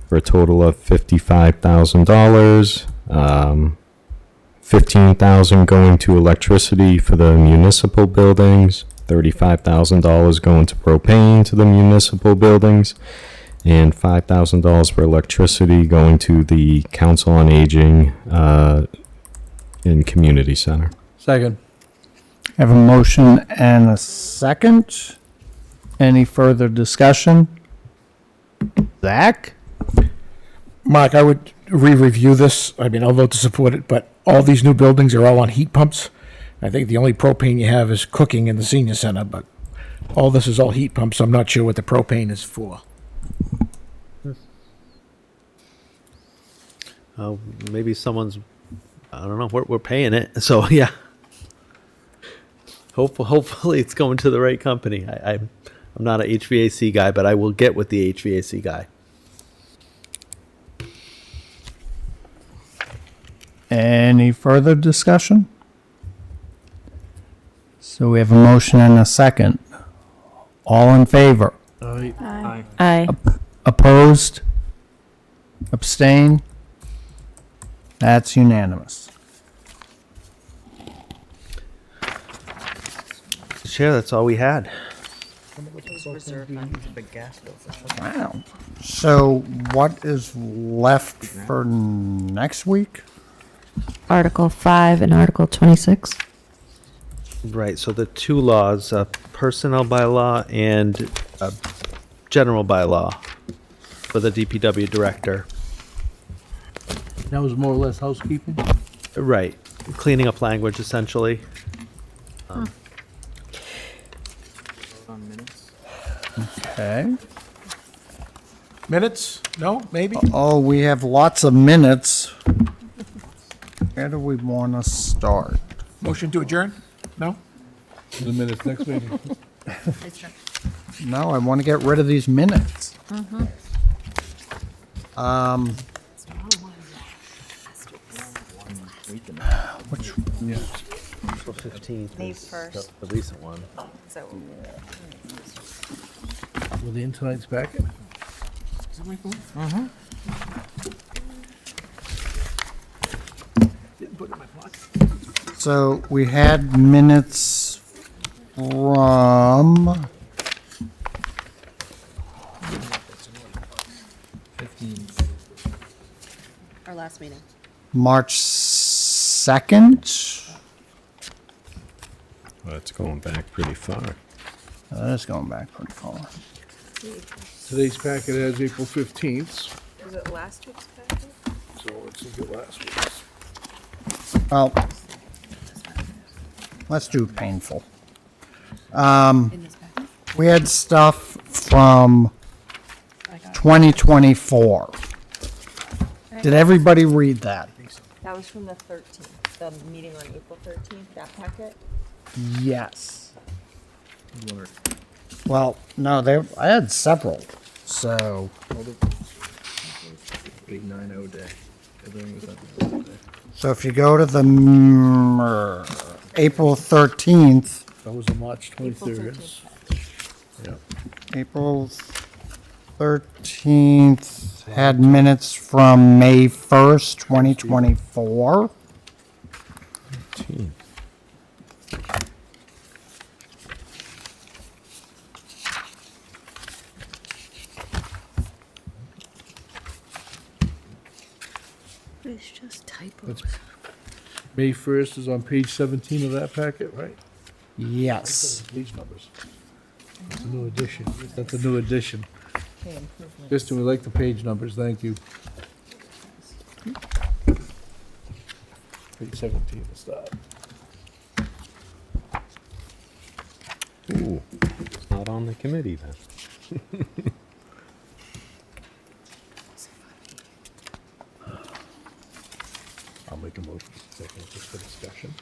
for a total of $55,000. $15,000 going to electricity for the municipal buildings, $35,000 going to propane to the municipal buildings, and $5,000 for electricity going to the Council on Aging and Community Center. Second. Have a motion and a second. Any further discussion? Zach? Mark, I would re-review this. I mean, I'll vote to support it, but all these new buildings are all on heat pumps. I think the only propane you have is cooking in the senior center, but all this is all heat pumps. I'm not sure what the propane is for. Maybe someone's, I don't know, we're paying it, so yeah. Hopefully it's going to the right company. I'm not an HVAC guy, but I will get with the HVAC guy. Any further discussion? So we have a motion and a second. All in favor? Aye. Opposed? Abstain? That's unanimous. Chair, that's all we had. Reserve fund for big gas bills. Wow. So what is left for next week? Article 5 and Article 26. Right, so the two laws, personnel bylaw and general bylaw for the DPW director. That was more or less housekeeping? Right, cleaning up language essentially. On minutes. Okay. Minutes? No, maybe? Oh, we have lots of minutes. Where do we want to start? Motion to adjourn? No? The minutes, next meeting. No, I want to get rid of these minutes. Which, April 15th May is 1st. the recent one. So, Were they in tonight's packet? so we had minutes from our last meeting. March 2nd. Well, it's going back pretty far. That is going back pretty far. Today's packet has April 15th, Was it last week's packet? so let's look at last week's. Well, let's do painful. In this packet? We had stuff from 2024. Did everybody read that? That was from the 13th, the meeting on April 13th, that packet? Yes. Well, no, I had several. So, Big 9-0 day. Everything was at the day. so if you go to the April 13th, That was the March 23rd. April 13th had minutes from May 1st, 2024. It's just typos. May 1st is on page 17 of that packet, right? Yes. These numbers. That's a new addition. That's a new addition. Kristen, we like the page numbers, thank you. Page 17 to start. Ooh, it's not on the committee then. I'll make a motion, second, just for discussion.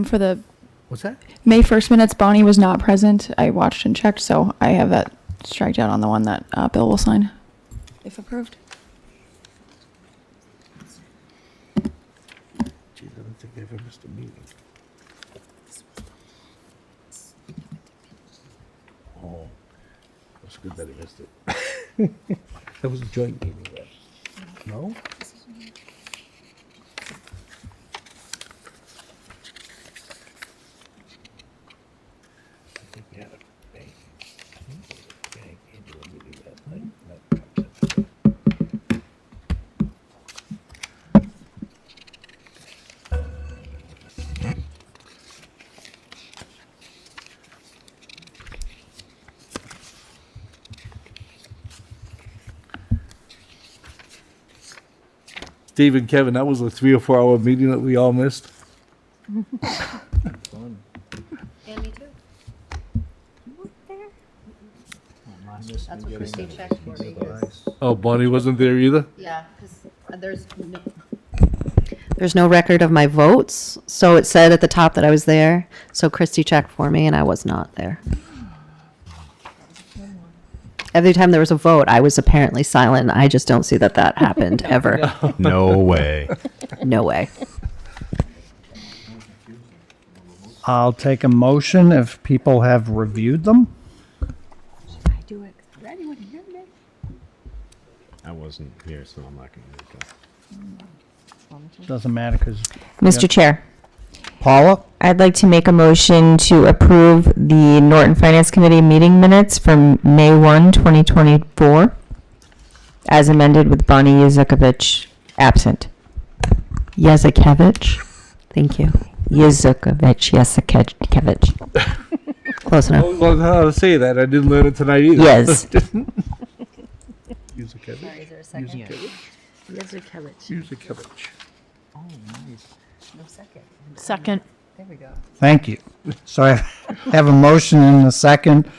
For the What's that? May 1st minutes, Bonnie was not present. I watched and checked, so I have that striked out on the one that Bill will sign, if approved. Geez, I don't think I ever missed a meeting. Oh, that's good that I missed it. That was a joint meeting, then. No? I think we had a bank. Bank annual meeting that night. Steve and Kevin, that was a 3 or 4 hour meeting that we all missed. And me too. That's what Christie checked for me. Oh, Bonnie wasn't there either? Yeah, because There's no record of my votes, so it said at the top that I was there. So Christy checked for me, and I was not there. Every time there was a vote, I was apparently silent. I just don't see that that happened ever. No way. No way. I'll take a motion if people have reviewed them. I wasn't here, so I'm not gonna make it. Doesn't matter because Mr. Chair, Paula, I'd like to make a motion to approve the Norton Finance Committee meeting minutes from May 1, 2024, as amended with Bonnie Yezukovich absent. Yazikevich. Thank you. Yezukovich. Close I enough. don't know how to say that. I didn't learn it tonight either. Yes. Yuzikevich. Sorry, is there a second? Yuzikevich. Yuzikevich. Oh, nice. No second. Second. There we go. thank you. So I have a motion and a second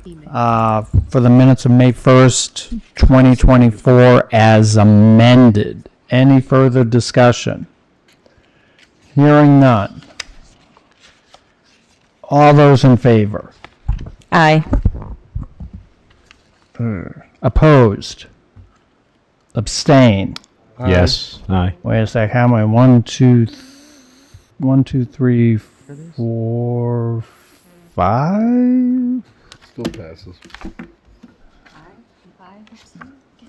for the minutes of May 1st, 2024 as amended. Any further discussion? Hearing none. All those in favor? Aye. Opposed? Abstain? Yes, aye. Wait a sec, how many? 1, 2, 3, 4, 5? Still passes.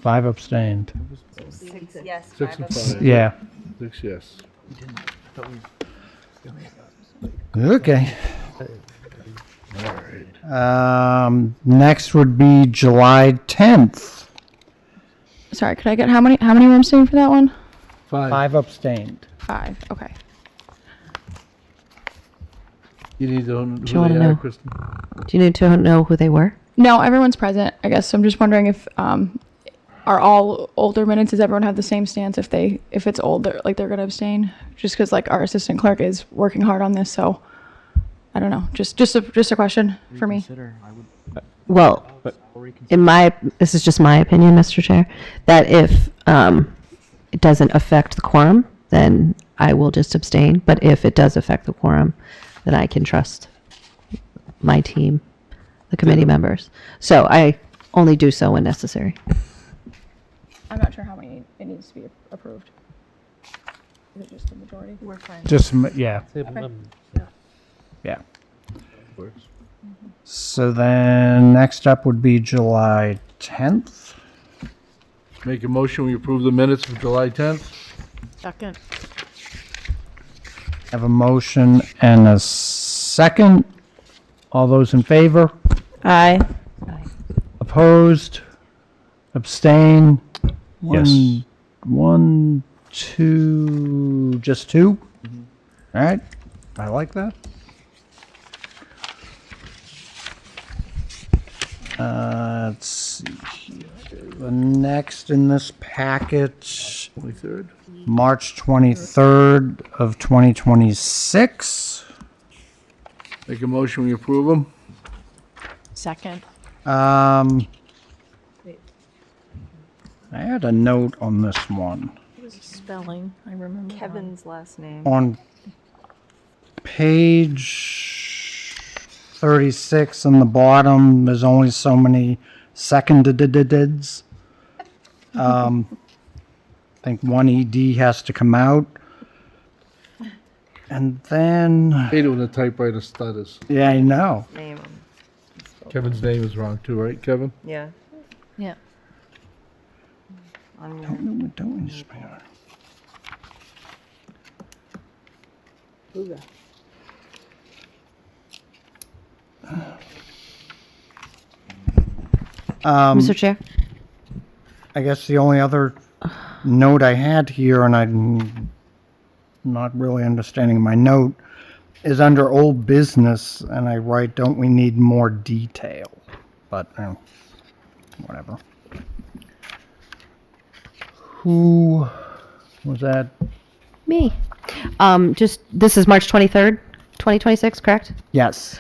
5 abstained. Six, yes. 6 and 5. Yeah. 6 yes. Okay. Next would be July 10th. Sorry, could I get how many were abstaining for that one? 5 abstained. 5. Okay. You need to know who Do you wanna they are, know? Kristen? Do you need to know who they were? No, everyone's present, I guess. So I'm just wondering if are all older minutes, does everyone have the same stance if it's older, like they're gonna abstain? Just because like our assistant clerk is working hard on this, so I don't know. Just a question for me. Well, this is just my opinion, Mr. Chair, that if it doesn't affect the quorum, then I will just abstain. But if it does affect the quorum, then I can trust my team, the committee members. So I only do so when necessary. I'm not sure how many it needs to be approved. Is it just the majority? We're fine. Just, yeah. Yeah. Works. So then next up would be July 10th. Make a motion, we approve the minutes of July 10th. Second. Have a motion and a second. All those in favor? Aye. Opposed? Abstain? Yes. 1, 2, just 2? All right, I like that. Let's see here. The next in this packet, 23rd. March 23rd of 2026. Make a motion, we approve them. Second. I had a note on this one. It was spelling, I remember. Kevin's last name. On page 36 on the bottom, there's only so many secondeds. I think one ED has to come out. And then, Hate it when the typewriter stutters. yeah, I know. Name. Kevin's name is wrong too, right, Kevin? Yeah. Yeah. Don't Mr. Chair? I guess the only other note I had here, and I'm not really understanding my note, is under old business, and I write, don't we need more detail? But, whatever. Who was that? Me. This is March 23rd, 2026, correct? Yes.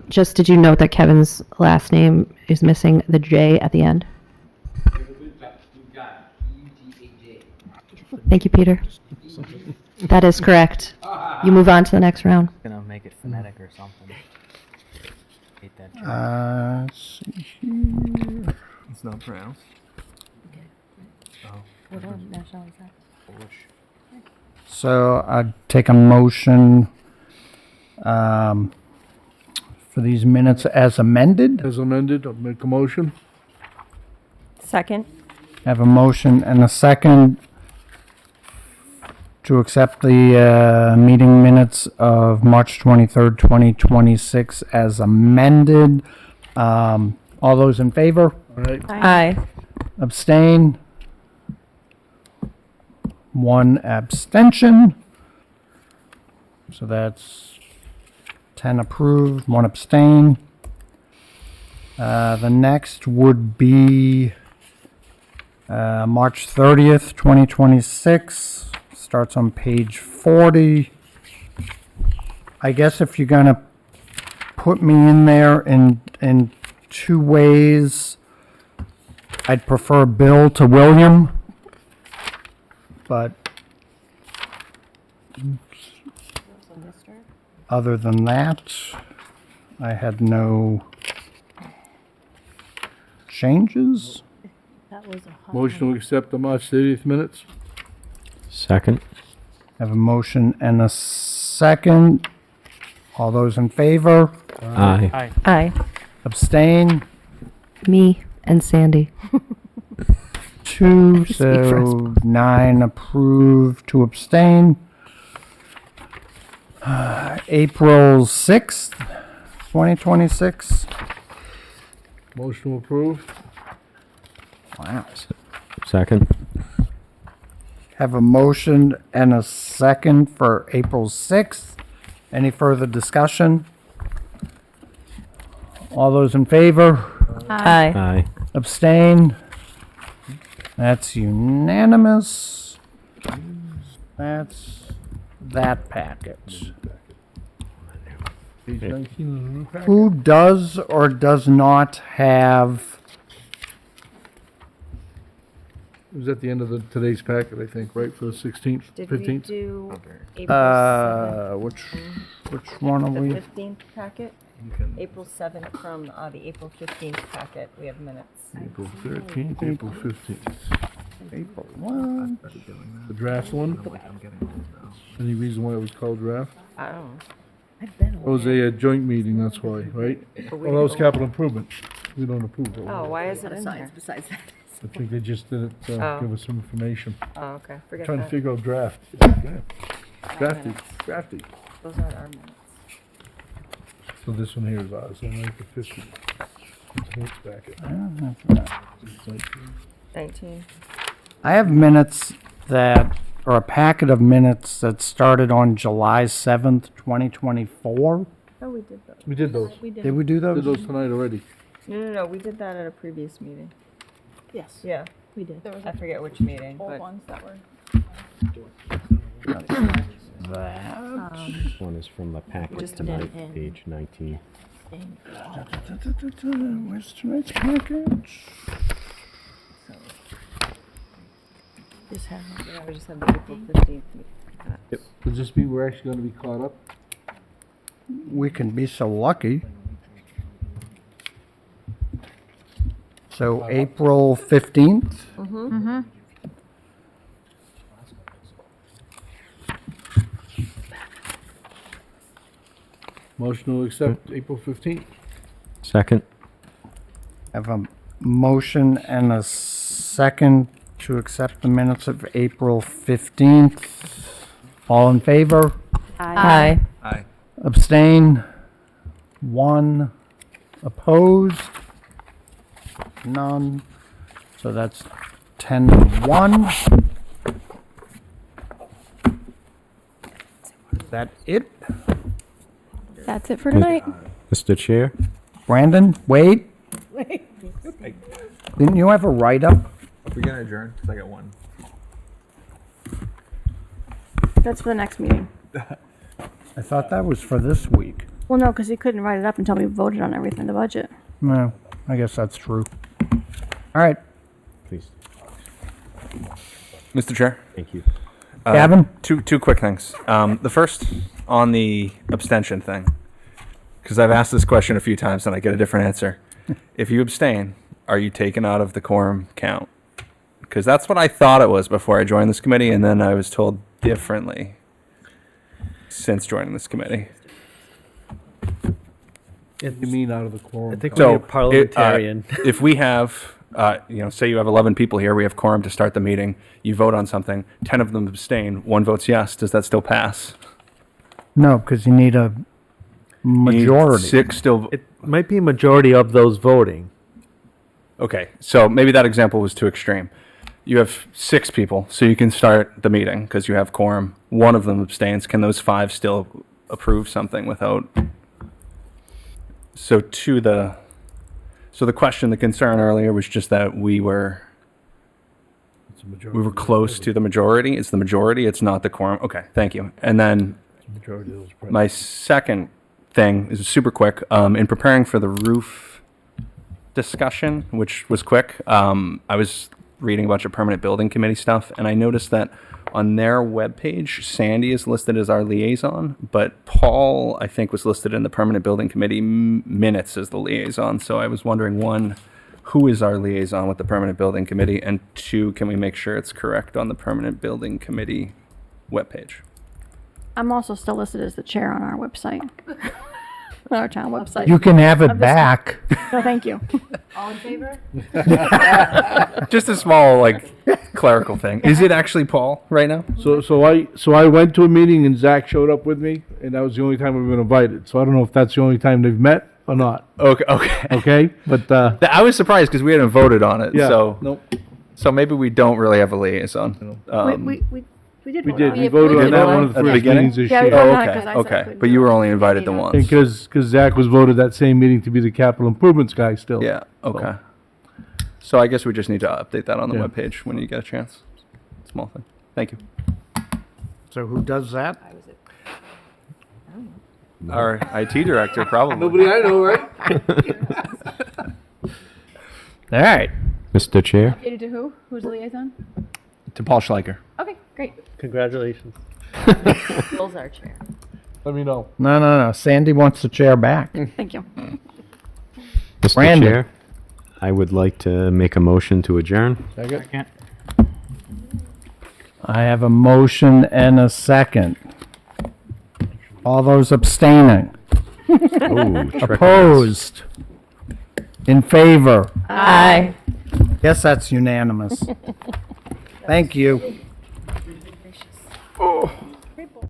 Just did you note that Kevin's last name is missing the J at the end? Thank you, Peter. That is correct. You move on to the next round. Gonna make it phonetic or something. Hate that joke. Let's see here. It's not pronounced. What national is that? So I'd take a motion for these minutes as amended. As amended, I'll make a motion. Second. Have a motion and a second to accept the meeting minutes of March 23rd, 2026 as amended. All those in favor? All right, Aye. Abstain? One abstention. So that's 10 approved, one abstain. The next would be March 30th, 2026. Starts on page 40. I guess if you're gonna put me in there in two ways, I'd prefer Bill to William. But other than that, I had no changes. motion to accept the March 30th minutes. Second. Have a motion and a second. All those in favor? Aye. Aye. Abstain? Me and Sandy. 2, Speak for us. so 9 approved, 2 abstain. April 6th, 2026. Motion to approve. Wow. Second. Have a motion and a second for April 6th. Any further discussion? All those in favor? Aye. Aye. Abstain? That's unanimous. That's that packet. Page 19 of the new packet. Who does or does not have, It was at the end of today's packet, I think, right, for the 16th, 15th? do which one are we? 15th packet? April 7th from the April 15th packet, we have minutes. April 13th, April 15th. April 1. The draft one? Any reason why it was called draft? I don't know. I've been It was a joint meeting, that's why, right? Well, that was capital improvement. We don't approve it. Oh, why is it in there? Besides that. I think they just didn't Oh. give us some information. Oh, okay, forget Trying to that. figure out draft. Drafty, drafty. Those aren't our minutes. So this one here is ours, on April 15th. Tonight's packet. 19. I have minutes that, or a packet of minutes that started on July 7th, 2024. Oh, we did those. We did those. Did we do Did those? those tonight already. No, we did that at a previous meeting. Yes. Yeah, We did. There was I forget which meeting, old but ones that were. This one is from the packet tonight, page 19. Where's tonight's package? yeah, we just had the April 15th. Does this mean we're actually gonna be caught up? We can be so lucky. So April 15th? Mm-hmm. Motion to accept April 15th. Second. Have a motion and a second to accept the minutes of April 15th. All in favor? Aye. Aye. Abstain? 1. Opposed? None. So that's 10 to 1. Is that it? That's it for tonight. Mr. Chair? Brandon? Wade? Didn't you have a write-up? Are we gonna adjourn? 'Cause I got one. That's for the next meeting. I thought that was for this week. Well, no, because he couldn't write it up until we voted on everything, the budget. No, I guess that's true. All right, Please. Mr. Chair. Thank you. Gavin? Two quick things. The first on the abstention thing. because I've asked this question a few times and I get a different answer. If you abstain, are you taken out of the quorum count? Because that's what I thought it was before I joined this committee, and then I was told differently since joining this committee. You mean out of the quorum? I think So, when you're parliamentarian. if we have, say you have 11 people here, we have quorum to start the meeting, you vote on something, 10 of them abstain, one votes yes, does that still pass? No, because you need a You need majority. 6 still, It might be a majority of those voting. okay, so maybe that example was too extreme. You have 6 people, so you can start the meeting because you have quorum. One of them abstains. Can those 5 still approve something without? So the question, the concern earlier was just that we were close to the majority. It's the majority. It's not the quorum. Okay, thank you. And then Majority of those present. my second thing is super quick. In preparing for the roof discussion, which was quick, I was reading a bunch of permanent building committee stuff, and I noticed that on their webpage, Sandy is listed as our liaison, but Paul, I think, was listed in the permanent building committee minutes as the liaison. So I was wondering, 1, who is our liaison with the permanent building committee? And 2, can we make sure it's correct on the permanent building committee webpage? I'm also still listed as the chair on our website. On our town website. You can have Of it this- back. No, thank you. All in favor? Just a small, clerical thing. Is it actually Paul right now? So I went to a meeting and Zach showed up with me, and that was the only time we've been invited. So I don't know if that's the only time they've met or not. Okay. Okay, but I was surprised because we hadn't voted on it. yeah, So nope. So maybe we don't really have a liaison. We did We vote did. on We it. voted on approved that it one of the at the first beginning? meetings this Yeah, we year. voted Oh, on it okay. 'cause I said I Okay. couldn't But do you it. were only invited to And once. Because Zach was voted that same meeting to be the capital improvements guy still. Yeah. Okay. So I guess we just need to update that on the Yeah. webpage when you get a chance. Small thing. Thank you. So who does that? Our IT director, probably. Nobody I know, right? All right. Mr. Chair? Updated to who? Who's the liaison? To Paul Schleicher. Okay, great. Congratulations. Bill's our chair. Let me know. No. Sandy wants the chair back. Thank you. Mr. Brandon. Chair, I would like to make a motion to adjourn. Second? I have a motion and a second. All those abstaining? Oh, Opposed? In favor? Aye. Yes, that's unanimous. Thank you. Gracious.